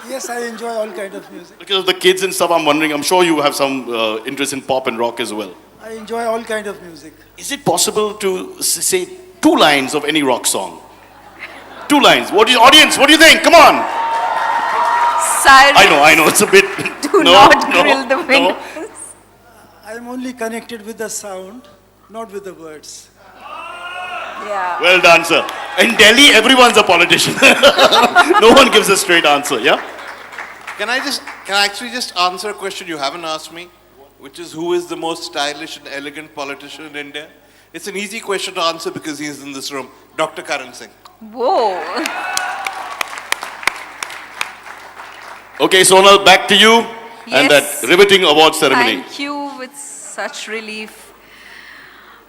Yes, I enjoy all kind of music. Because of the kids and stuff, I'm wondering, I'm sure you have some interest in pop and rock as well. I enjoy all kind of music. Is it possible to say 2 lines of any rock song? 2 lines. Audience, what do you think? Come on. Cyrus. I know, it's a bit... Do not grill the windows. I'm only connected with the sound, not with the words. Yeah. Well done, sir. In Delhi, everyone's a politician. No one gives a straight answer, yeah? Can I actually just answer a question you haven't asked me? Which is, who is the most stylish and elegant politician in India? It's an easy question to answer because he's in this room. Dr. Karan Singh. Whoa. Okay, Sonal, back to you. And Yes. that riveting award ceremony. Thank you with such relief.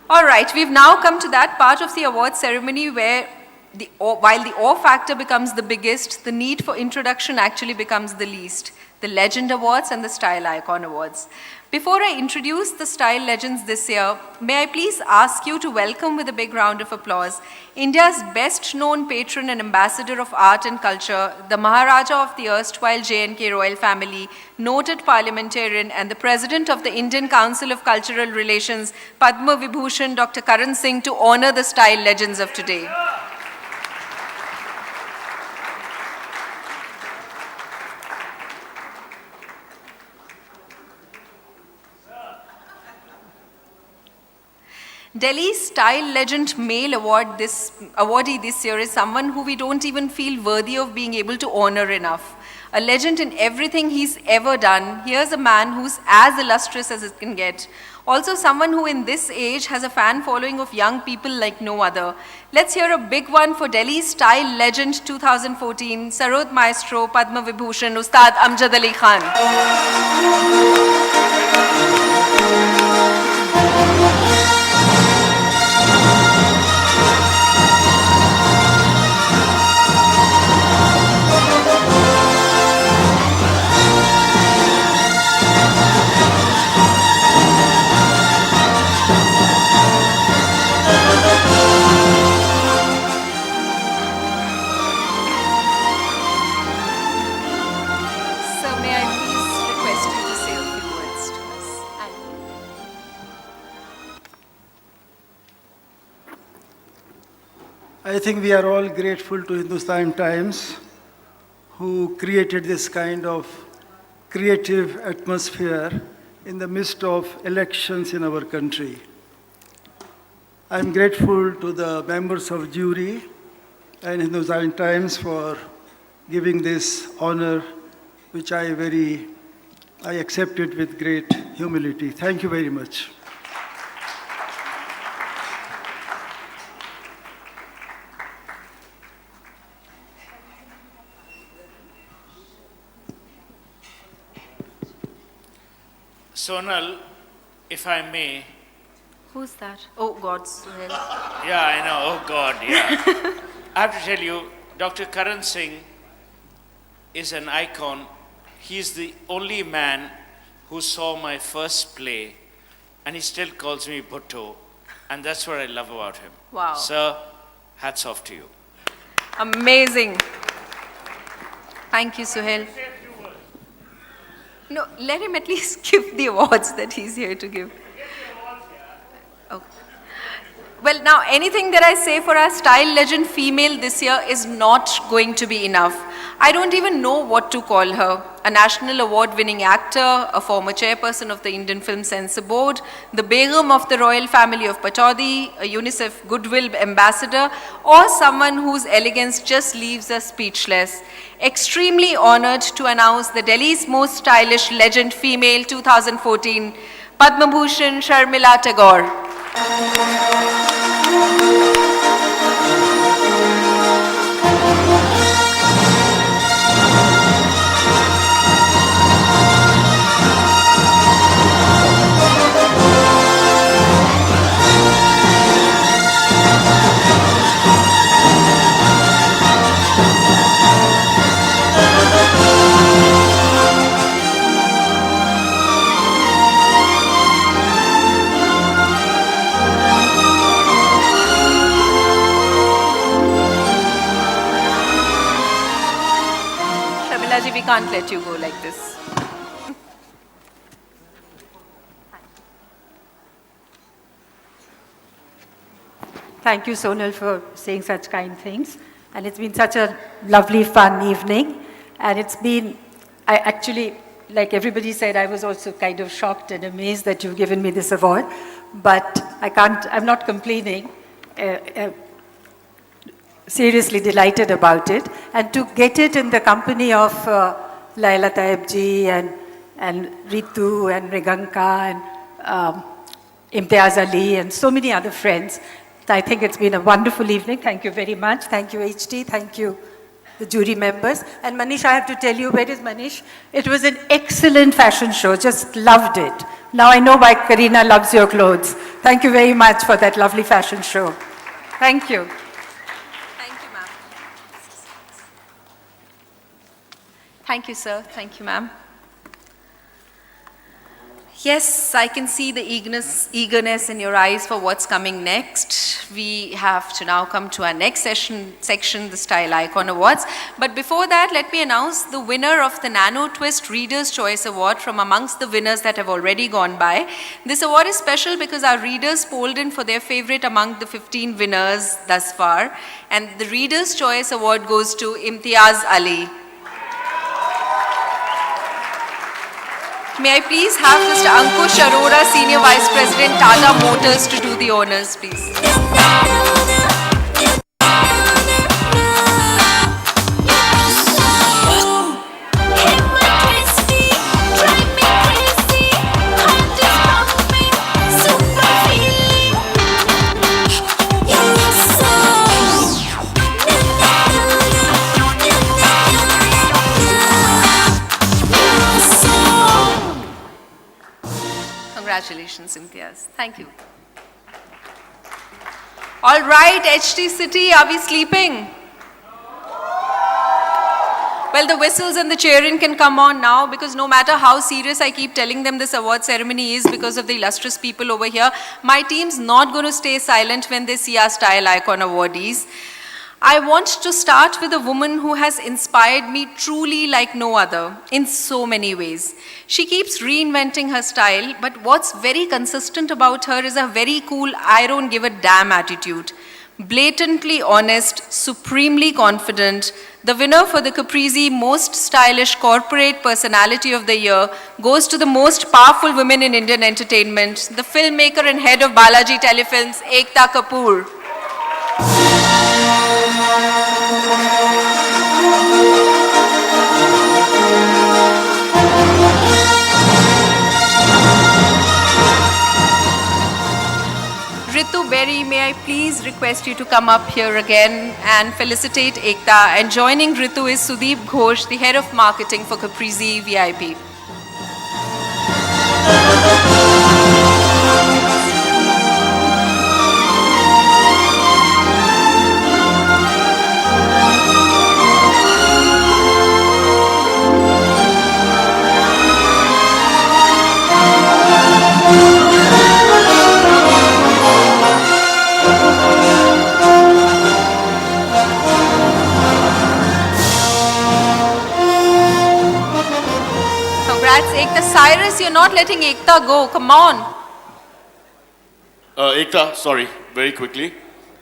All right, we've now come to that part of the award ceremony where while the awe factor becomes the biggest, the need for introduction actually becomes the least. The Legend Awards and the Style Icon Awards. Before I introduce the Style Legends this year, may I please ask you to welcome with a big round of applause India's best known patron and ambassador of art and culture, the Maharaja of the erstwhile J&K royal family, noted parliamentarian and the president of the Indian Council of Cultural Relations, Padma Vibhushan Dr. Karan Singh, to honor the Style Legends of today. Delhi's Style Legend Male awardee this year is someone who we don't even feel worthy of being able to honor enough. A legend in everything he's ever done. Here's a man who's as illustrious as it can get. Also someone who in this age has a fan following of young people like no other. Let's hear a big one for Delhi's Style Legend 2014, Sarod Maestro, Padma Vibhushan, Ustad Amjad Ali Khan. I think we are all grateful to Hindustan Times, who created this kind of creative atmosphere in the midst of elections in our country. I'm grateful to the members of jury and Hindustan Times for giving this honor, which I accepted with great humility. Thank you very much. Sonal, if I may. Who's that? Oh, God. Suhail. Yeah, I know. Oh, God, yeah. I have to tell you, Dr. Karan Singh is an icon. He's the only man who saw my first play, and he still calls me Bhutto, and that's what I love about him. Wow. Sir, hats off to you. Amazing. Thank you, Suhail. No, let him at least give the awards that he's here to give. Okay. Well, now anything that I say for our Style Legend female this year is not going to be enough. I don't even know what to call her. A national award-winning actor, a former chairperson of the Indian Film Censor Board, the Begum of the royal family of Pataudi, a UNICEF Goodwill ambassador, or someone whose elegance just leaves us speechless. Extremely honored to announce the Delhi's most stylish legend female 2014, Padma Bhushan Sharmila Tagore. Balaji, we can't let you go like this. Thank you, Sonal, for saying such kind things. And it's been such a lovely, fun evening. And it's been, I actually, like everybody said, I was also kind of shocked and amazed that you've given me this award. But I'm not complaining. Seriously delighted about it. And to get it in the company of Laila Taibji and Ritu and Reganka and Imtiaz Ali and so many other friends, I think it's been a wonderful evening. Thank you very much. Thank you, HT. Thank you, the jury members. And Manish, I have to tell you, where is Manish? It was an excellent fashion show. Just loved it. Now I know why Karina loves your clothes. Thank you very much for that lovely fashion show. Thank you. Thank you, ma'am. Thank you, sir. Thank you, ma'am. Yes, I can see the eagerness in your eyes for what's coming next. We have to now come to our next section, the Style Icon Awards. But before that, let me announce the winner of the Nano Twist Reader's Choice Award from amongst the winners that have already gone by. This award is special because our readers polled in for their favorite among the 15 winners thus far. And the Reader's Choice Award goes to Imtiaz Ali. May I please have Mr. Ankush Arora, Senior Vice President, Tata Motors, to do the honors, please. Congratulations, Imtiaz. Thank you. All right, HT City, are we sleeping? Well, the whistles and the cheering can come on now, because no matter how serious I keep telling them this award ceremony is because of the illustrious people over here, my team's not going to stay silent when they see our Style Icon awardees. I want to start with a woman who has inspired me truly like no other in so many ways. She keeps reinventing her style, but what's very consistent about her is a very cool, I don't give a damn attitude. Blatantly honest, supremely confident, the winner for the Caprizi Most Stylish Corporate Personality of the Year goes to the most powerful women in Indian entertainment, the filmmaker and head of Balaji Telefilms, Ekta Kapoor. Ritu Berry, may I please request you to come up here again and felicitate Ekta. And joining Ritu is Sudeep Ghosh, the head of marketing for Caprizi VIP. Congrats, Ekta. Cyrus, you're not letting Ekta go. Come on. Ekta, sorry, very quickly.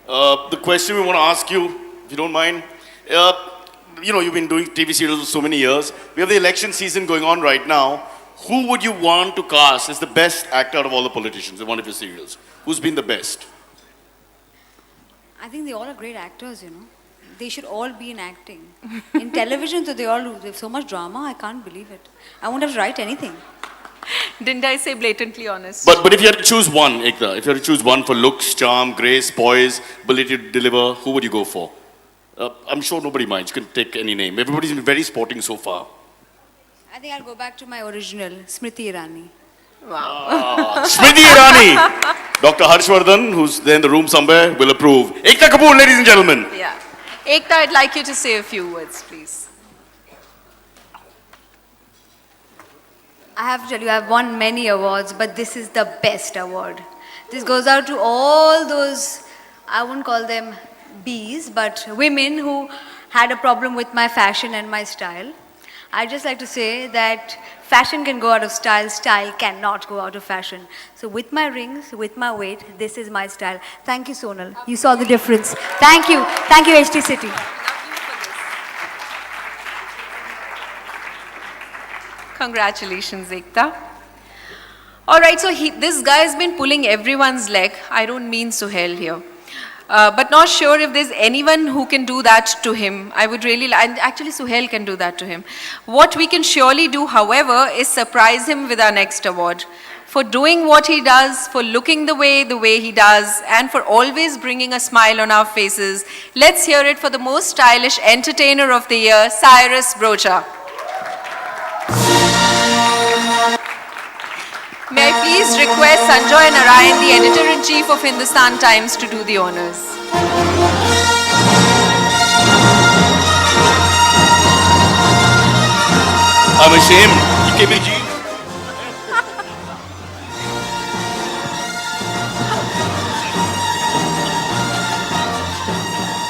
The question we want to ask you, if you don't mind, you've been doing TV serials for so many years. We have the election season going on right now. Who would you want to cast as the best actor out of all the politicians in one of your serials? Who's been the best? I think they all are great actors, They should all be in acting. In television, so they have so much drama, I can't believe it. I won't have to write anything. Didn't I say blatantly honest? But if you had to choose one, Ekta, if you had to choose one for looks, charm, grace, poise, ability to deliver, who would you go for? I'm sure nobody minds. You can take any name. Everybody's been very sporting so far. I think I'll go back to my original, Smriti Irani. Wow. Smriti Irani! Dr. Harshvardhan, who's there in the room somewhere, will approve. Ekta Kapoor, ladies and gentlemen. Yeah. Ekta, I'd like you to say a few words, please. I have to tell you, I've won many awards, but this is the best award. This goes out to all those, I wouldn't call them bees, but women who had a problem with my fashion and my style. I'd just like to say that fashion can go out of style, style cannot go out of fashion. So with my rings, with my weight, this is my style. Thank you, Sonal. You saw the difference. Thank you. Thank you, HT City. Congratulations, Ekta. All right, so this guy has been pulling everyone's leg. I don't mean Suhail here. But not sure if there's anyone who can do that to him. I would really like, and actually Suhail can do that to him. What we can surely do, however, is surprise him with our next award. For doing what he does, for looking the way he does, and for always bringing a smile on our faces. Let's hear it for the most stylish entertainer of the year, Cyrus Brocha. May I please request Sanjoy Narayan, the Editor-in-Chief of Hindustan Times, to do the honors. I'm ashamed. KBG.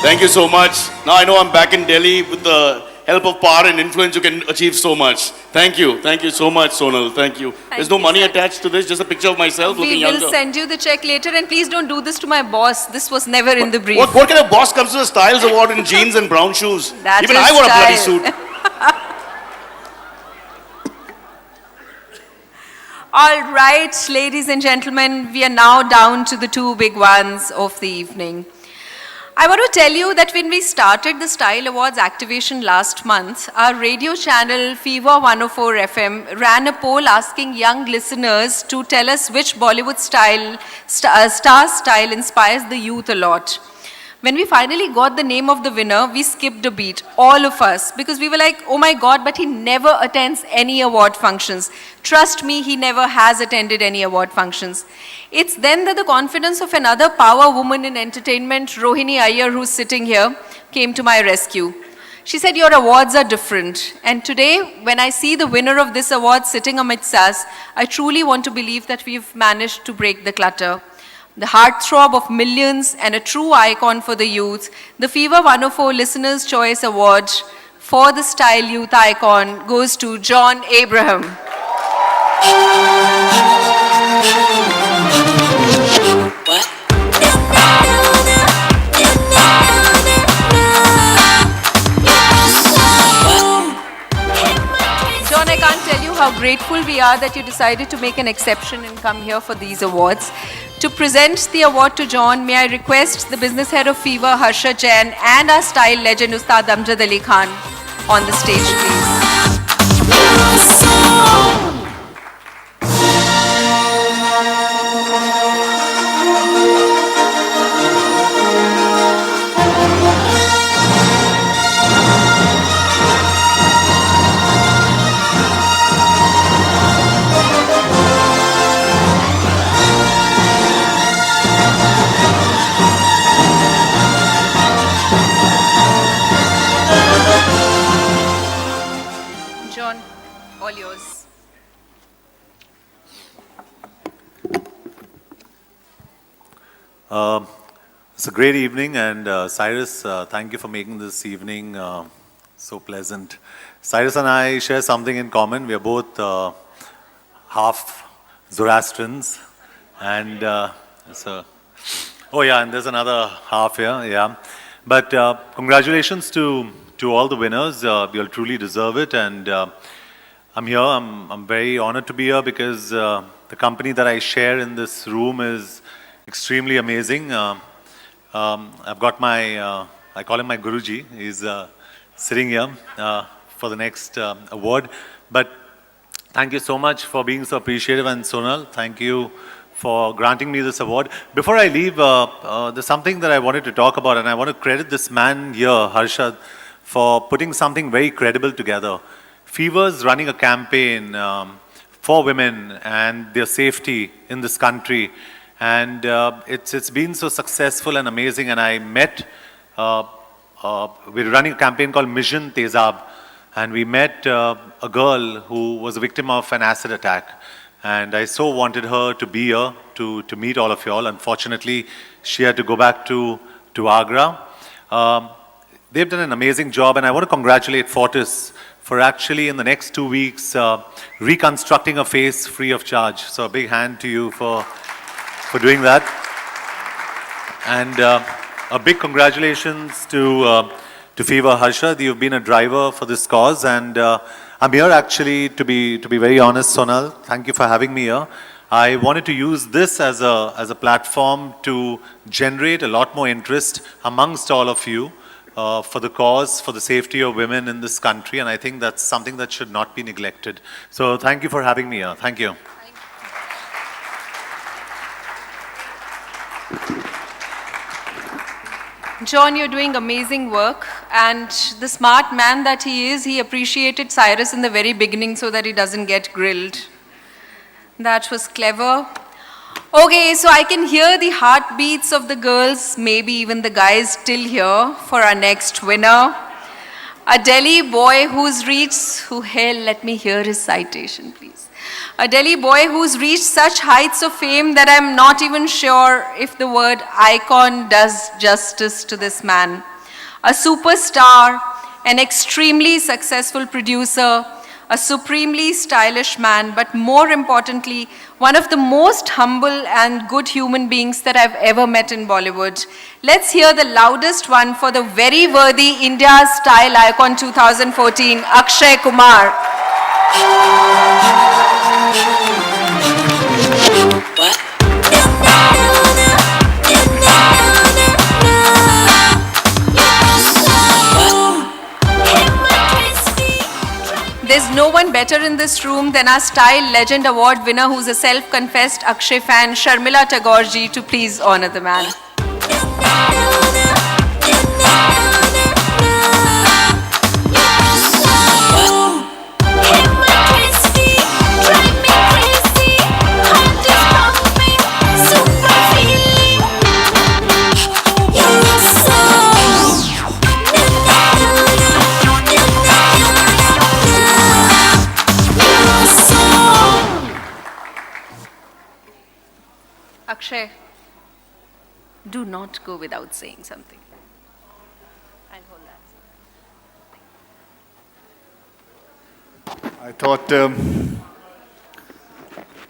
Thank you so much. Now I know I'm back in Delhi. With the help of power and influence, you can achieve so much. Thank you. Thank you so much, Sonal. Thank you. There's no money attached to this, just a picture of myself looking We younger. will send you the check later, and please don't do this to my boss. This was never in the brief. What kind of boss comes to the Styles Award in jeans and brown shoes? That Even is I wore a bloody style. suit. All right, ladies and gentlemen, we are now down to the two big ones of the evening. I want to tell you that when we started the Style Awards activation last month, our radio channel Fever 104 FM ran a poll asking young listeners to tell us which Bollywood star style inspires the youth a lot. When we finally got the name of the winner, we skipped a beat, all of us, because we were like, oh my God, but he never attends any award functions. Trust me, he never has attended any award functions. It's then that the confidence of another power woman in entertainment, Rohini Iyer, who's sitting here, came to my rescue. She said, your awards are different. And today, when I see the winner of this award sitting amidst us, I truly want to believe that we've managed to break the clutter. The heartthrob of millions and a true icon for the youth, the Fever 104 Listeners' Choice Award for the Style Youth Icon goes to John Abraham. John, I can't tell you how grateful we are that you decided to make an exception and come here for these awards. To present the award to John, may I request the business head of Fever, Harsha Jain, and our style legend, Ustad Amjad Ali Khan, on the stage, please. John, all yours. It's a great evening, and Cyrus, thank you for making this evening so pleasant. Cyrus and I share something in common. We are both half Zoroastrians, and oh yeah, and there's another half here, yeah. But congratulations to all the winners. You'll truly deserve it, and I'm here. I'm very honored to be here because the company that I share in this room is extremely amazing. I've got my, I call him my Guruji. He's sitting here for the next award. But thank you so much for being so appreciative, and Sonal, thank you for granting me this award. Before I leave, there's something that I wanted to talk about, and I want to credit this man here, Harshad, for putting something very credible together. Fever's running a campaign for women and their safety in this country. And it's been so successful and amazing. And I met, we're running a campaign called Mission Tezab. And we met a girl who was a victim of an acid attack. And I so wanted her to be here to meet all of you all. Unfortunately, she had to go back to Agra. They've done an amazing job, and I want to congratulate Fortis for actually in the next 2 weeks reconstructing a face free of charge. So a big hand to you for doing that. And a big congratulations to Fever Harsha. You've been a driver for this cause, and I'm here actually to be very honest, Sonal. Thank you for having me here. I wanted to use this as a platform to generate a lot more interest amongst all of you for the cause, for the safety of women in this country, and I think that's something that should not be neglected. So thank you for having me here. Thank you. John, you're doing amazing work, and the smart man that he is, he appreciated Cyrus in the very beginning so that he doesn't get grilled. That was clever. Okay, so I can hear the heartbeats of the girls, maybe even the guys still here for our next winner. A Delhi boy who's reached, let me hear his citation, please. A Delhi boy who's reached such heights of fame that I'm not even sure if the word icon does justice to this man. A superstar, an extremely successful producer, a supremely stylish man, but more importantly, one of the most humble and good human beings that I've ever met in Bollywood. Let's hear the loudest one for the very worthy India's Style Icon 2014, Akshay Kumar. There's no one better in this room than our Style Legend Award winner, who's a self-confessed Akshay fan, Sharmila Tagore ji, to please honor the man. Akshay, do not go without saying something. And hold that. I thought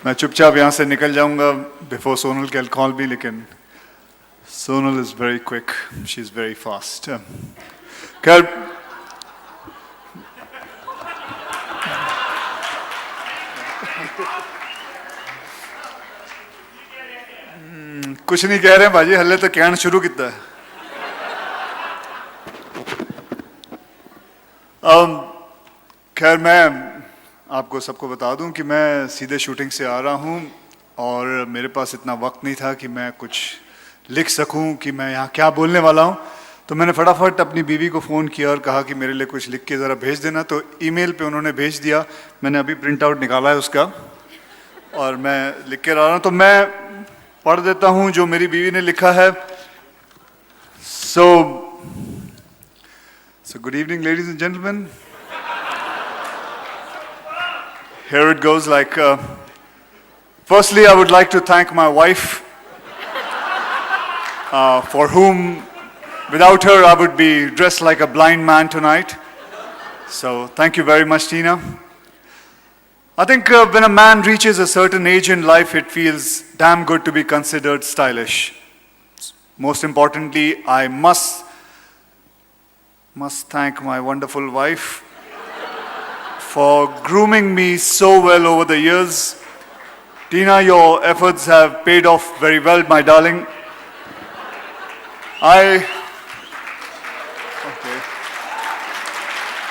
मैं चुपचाप यहाँ से निकल जाऊँगा before Sonal can call me, लेकिन Sonal is very quick. She's very fast. खैर कुछ नहीं कह रहे हैं भाजी, हल्ले तो कहना शुरू किया है। खैर मैं आपको सबको बता दूं कि मैं सीधे शूटिंग से आ रहा हूं और मेरे पास इतना वक्त नहीं था कि मैं कुछ लिख सकूं कि मैं यहाँ क्या बोलने वाला हूं, तो मैंने फटाफट अपनी बीवी को फ़ोन किया और कहा कि मेरे लिए कुछ लिख के ज़रा भेज देना। तो ईमेल पे उन्होंने भेज दिया, मैंने अभी प्रिंट आउट निकाला है उसका और मैं लिख के आ रहा हूँ। तो मैं पढ़ देता हूँ जो मेरी बीवी ने लिखा है। So good evening, ladies and gentlemen. Here it goes like, firstly, I would like to thank my wife, for whom, without her, I would be dressed like a blind man tonight. So thank you very much, Tina. I think when a man reaches a certain age in life, it feels damn good to be considered stylish. Most importantly, I must thank my wonderful wife for grooming me so well over the years. Tina, your efforts have paid off very well, my darling. Okay.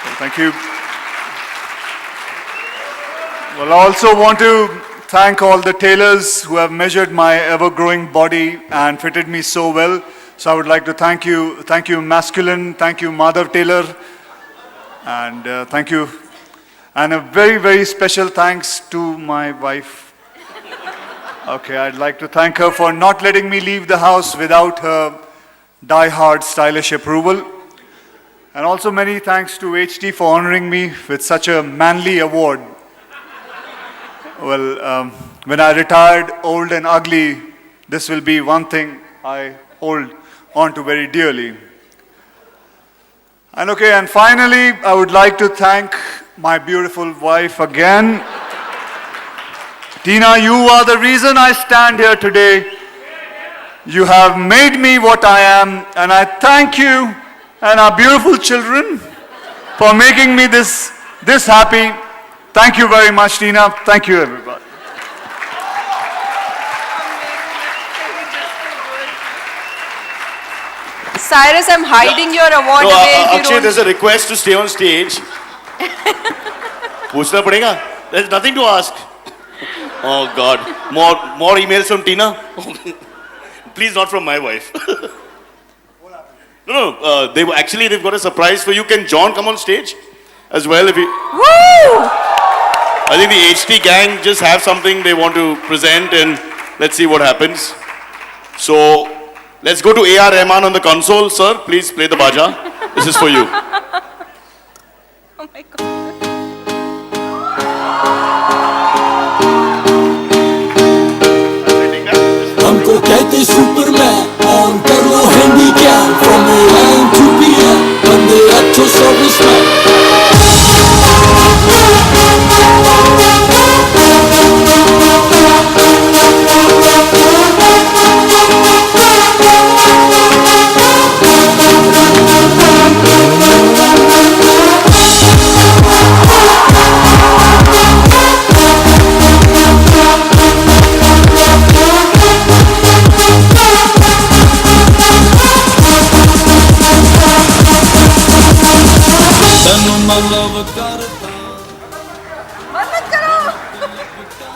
Well, thank you. Well, I also want to thank all the tailors who have measured my ever-growing body and fitted me so well. So I would like to thank you Masculine, thank you Madhav Tailor, and thank you. And a very, very special thanks to my wife. Okay, I'd like to thank her for not letting me leave the house without her die-hard stylish approval. And also many thanks to HT for honoring me with such a manly award. Well, when I retired old and ugly, this will be one thing I hold on to very dearly. And finally, I would like to thank my beautiful wife again. Tina, you are the reason I stand here today. You have made me what I am, and I thank you and our beautiful children for making me this happy. Thank you very much, Tina. Thank you, everybody. Cyrus, I'm hiding your award away if you Akshay, don't... there's a request to stay on stage. पूछना पड़ेगा? There's nothing to ask. Oh God, more emails from Tina? Please not from my wife. No, they've got a surprise for you. Can John come on stage as well? If you... Woo! I think the HT gang just have something they want to present, and let's see what happens. So, let's go to A.R. Rahman on the console. Sir, please play the baja. This is for you. Oh my God. हमको कहते superman on कर लो handycam from AM to PM बंदे अच्छो serviceman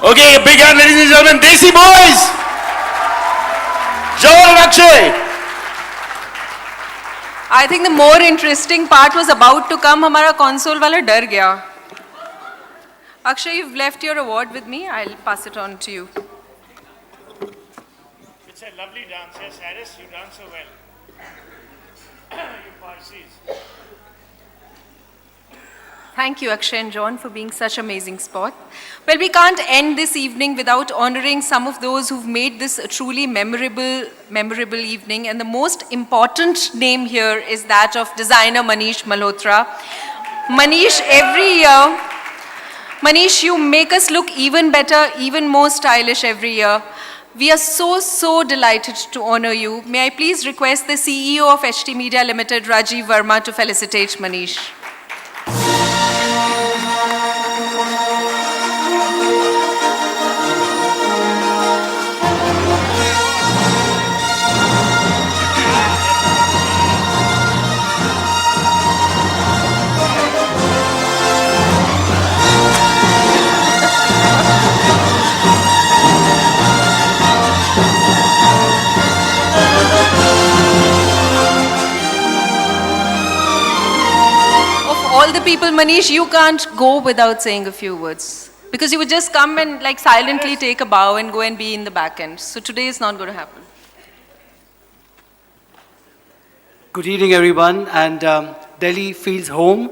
Okay, a big hand, ladies and gentlemen. Desi boys! John and Akshay! I think the more interesting part was about to come. हमारा console वाला डर गया. Akshay, you've left your award with me. I'll pass it on to you. It's a lovely dance, yes, Cyrus, you dance so well. You Parsis. Thank you, Akshay and John, for being such amazing sport. Well, we can't end this evening without honoring some of those who've made this a truly memorable evening. And the most important name here is that of designer Manish Malhotra. Manish, every year, Manish, you make us look even better, even more stylish every year. We are so delighted to honor you. May I please request the CEO of HT Media Limited, Rajiv Verma, to felicitate Manish. All the people, Manish, you can't go without saying a few words. Because you would just come and like silently take a bow and go and be in the back end. So today is not going to happen. Good evening, everyone. And Delhi feels home.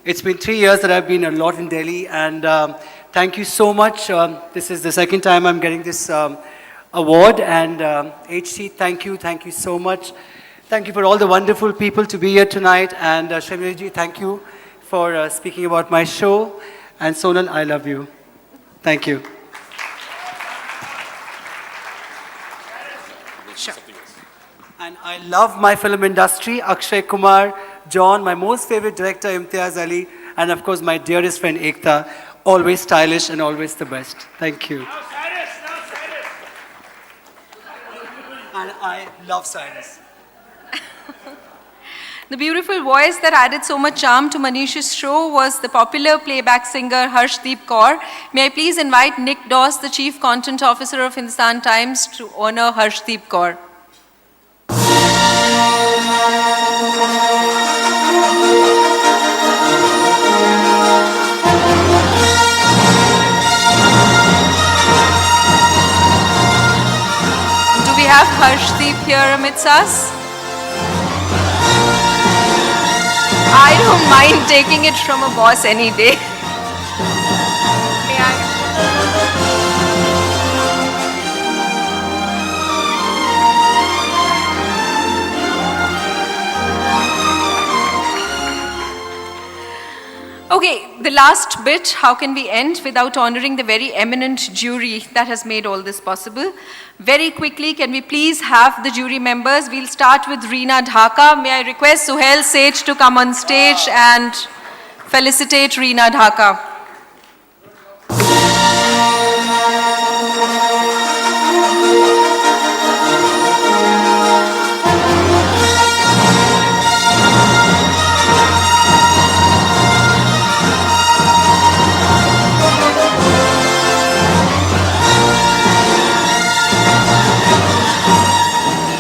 It's been 3 years that I've been a lot in Delhi. And thank you so much. This is the second time I'm getting this award. And HT, thank you so much. Thank you for all the wonderful people to be here tonight. And Shamilji, thank you for speaking about my show. And Sonal, I love you. Thank you. Sure. And I love my film industry, Akshay Kumar, John, my most favorite director, Imtiaz Ali, and of course my dearest friend, Ekta, always stylish and always the best. Thank you. And I love Cyrus. The beautiful voice that added so much charm to Manish's show was the popular playback singer Harshdeep Kaur. May I please invite Nick Doss, the Chief Content Officer of Hindustan Times, to honor Harshdeep Kaur. Do we have Harshdeep here amidst us? I don't mind taking it from a boss any day. May I? Okay, the last bit, how can we end without honoring the very eminent jury that has made all this possible? Very quickly, can we please have the jury members? We'll start with Reena Dhaka. May I request Suhail Seth to come on stage and felicitate Reena Dhaka.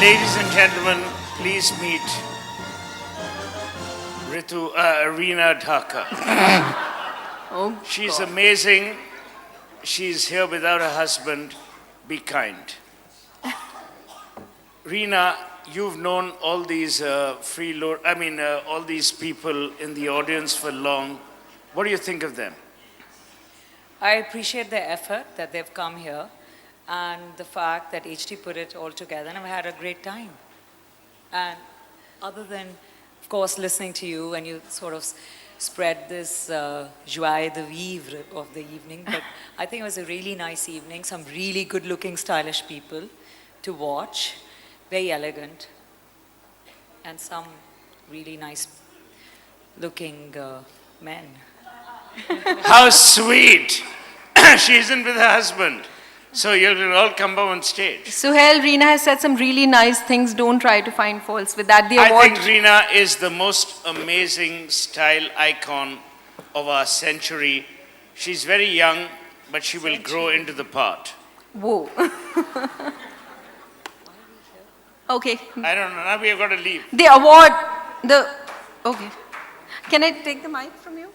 Ladies and gentlemen, please meet Reena Dhaka. She's amazing. She's here without a husband. Be kind. Reena, you've known all these all these people in the audience for long. What do you think of them? I appreciate their effort that they've come here and the fact that HT put it all together, and I've had a great time. And other than, of course, listening to you and you sort of spread this joie de vivre of the evening, but I think it was a really nice evening, some really good-looking, stylish people to watch, very elegant, and some really nice-looking men. How sweet! She isn't with her husband. So you'll all come up on stage. Suhail, Reena has said some really nice things. Don't try to find faults with that. The award. I think Reena is the most amazing style icon of our century. She's very young, but she will grow into the part. Whoa. Okay. I don't know. Now we have got to leave. The award. Okay. Can I take the mic from you?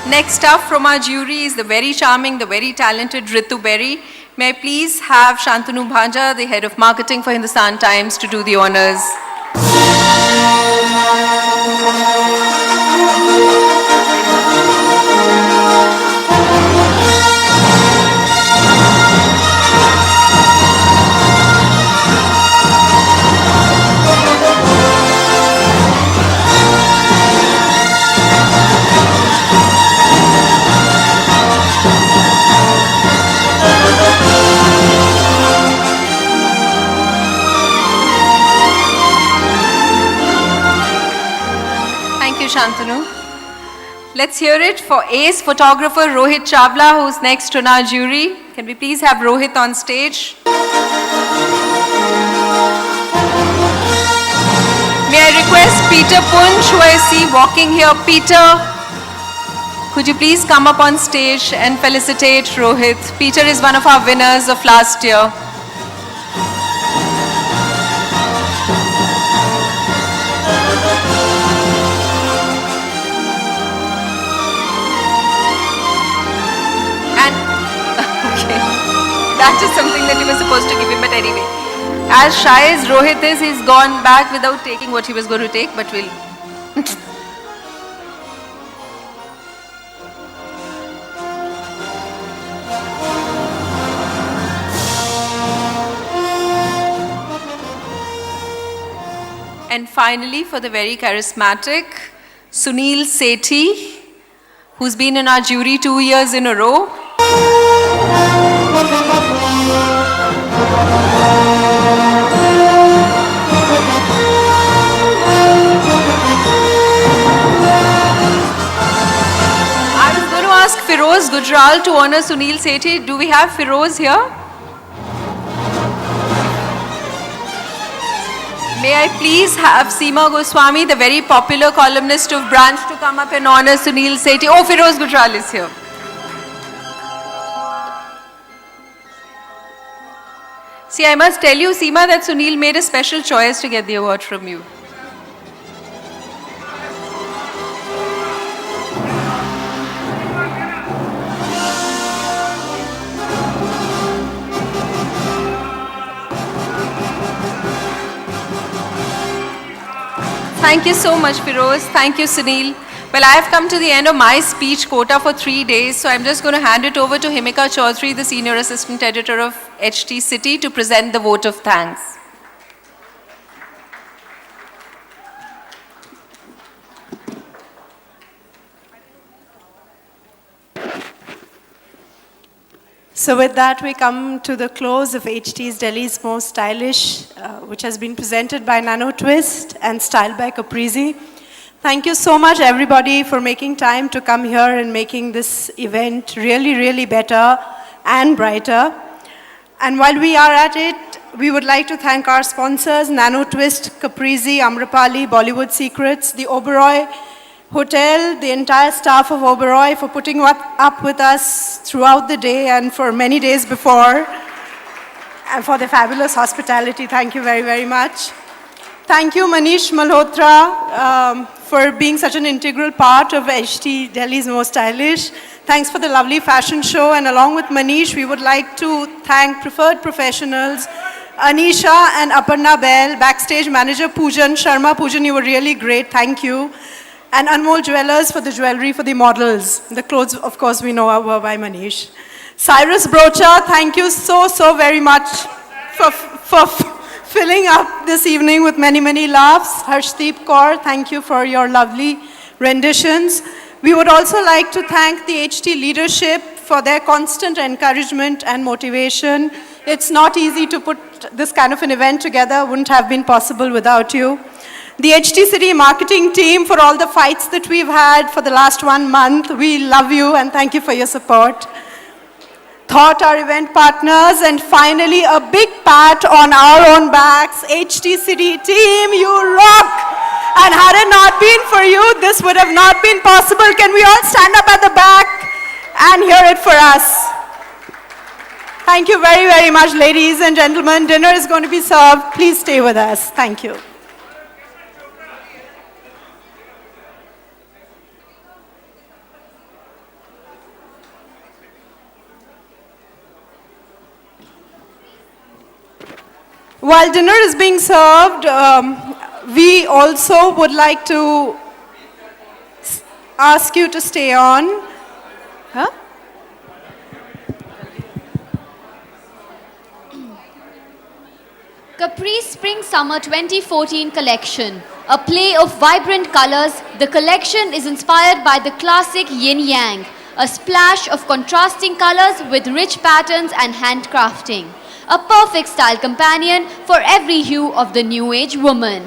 Next up from our jury is the very charming, the very talented Ritu Berry. May I please have Shantanu Bhaja, the head of marketing for Hindustan Times, to do the honors. Shantanu. Let's hear it for ace photographer Rohit Chawla, who's next on our jury. Can we please have Rohit on stage? May I request Peter Punch, who I see walking here. Peter, could you please come up on stage and felicitate Rohit? Peter is one of our winners of last year. That is something that you were supposed to give him, but anyway. As shy as Rohit is, he's gone back without taking what he was going to take, but we'll... And finally, for the very charismatic Sunil Sethi, who's been in our jury 2 years in a row. I was going to ask Firoz Gujral to honor Sunil Sethi. Do we have Firoz here? May I please have Seema Goswami, the very popular columnist of Branch, to come up and honor Sunil Sethi. Oh, Firoz Gujral is here. See, I must tell you, Seema, that Sunil made a special choice to get the award from you. Thank you so much, Firoz. Thank you, Sunil. Well, I have come to the end of my speech quota for 3 days, so I'm just going to hand it over to Himika Chaudhary, the Senior Assistant Editor of HT City, to present the vote of thanks. So with that, we come to the close of HT's Delhi's Most Stylish, which has been presented by Nano Twist and styled by Caprizi. Thank you so much, everybody, for making time to come here and making this event really, really better and brighter. And while we are at it, we would like to thank our sponsors, Nano Twist, Caprizi, Amrapali, Bollywood Secrets, the Oberoi Hotel, the entire staff of Oberoi for putting up with us throughout the day and for many days before, and for the fabulous hospitality. Thank you very, very much. Thank you, Manish Malhotra, for being such an integral part of HT Delhi's Most Stylish. Thanks for the lovely fashion show, and along with Manish, we would like to thank preferred professionals, Anisha and Aparna Bell, backstage manager Poojan Sharma. Poojan, you were really great, thank you. And Anmol Jewelers for the jewelry for the models. The clothes, of course, we know were by Manish. Cyrus Brocha, thank you so, so very much for filling up this evening with many, many laughs. Harshdeep Kaur, thank you for your lovely renditions. We would also like to thank the HT leadership for their constant encouragement and motivation. It's not easy to put this kind of an event together, wouldn't have been possible without you. The HT City marketing team for all the fights that we've had for the last 1 month. We love you and thank you for your support. Thought, our event partners, and finally a big pat on our own backs. HT City team, you rock! And had it not been for you, this would have not been possible. Can we all stand up at the back and hear it for us? Thank you very, very much, ladies and gentlemen. Dinner is going to be served. Please stay with us. Thank you. While dinner is being served, we also would like to ask you to stay on. Huh? Capri Spring Summer 2014 collection. A play of vibrant colors, the collection is inspired by the classic yin yang, a splash of contrasting colors with rich patterns and handcrafting. A perfect style companion for every hue of the new age woman.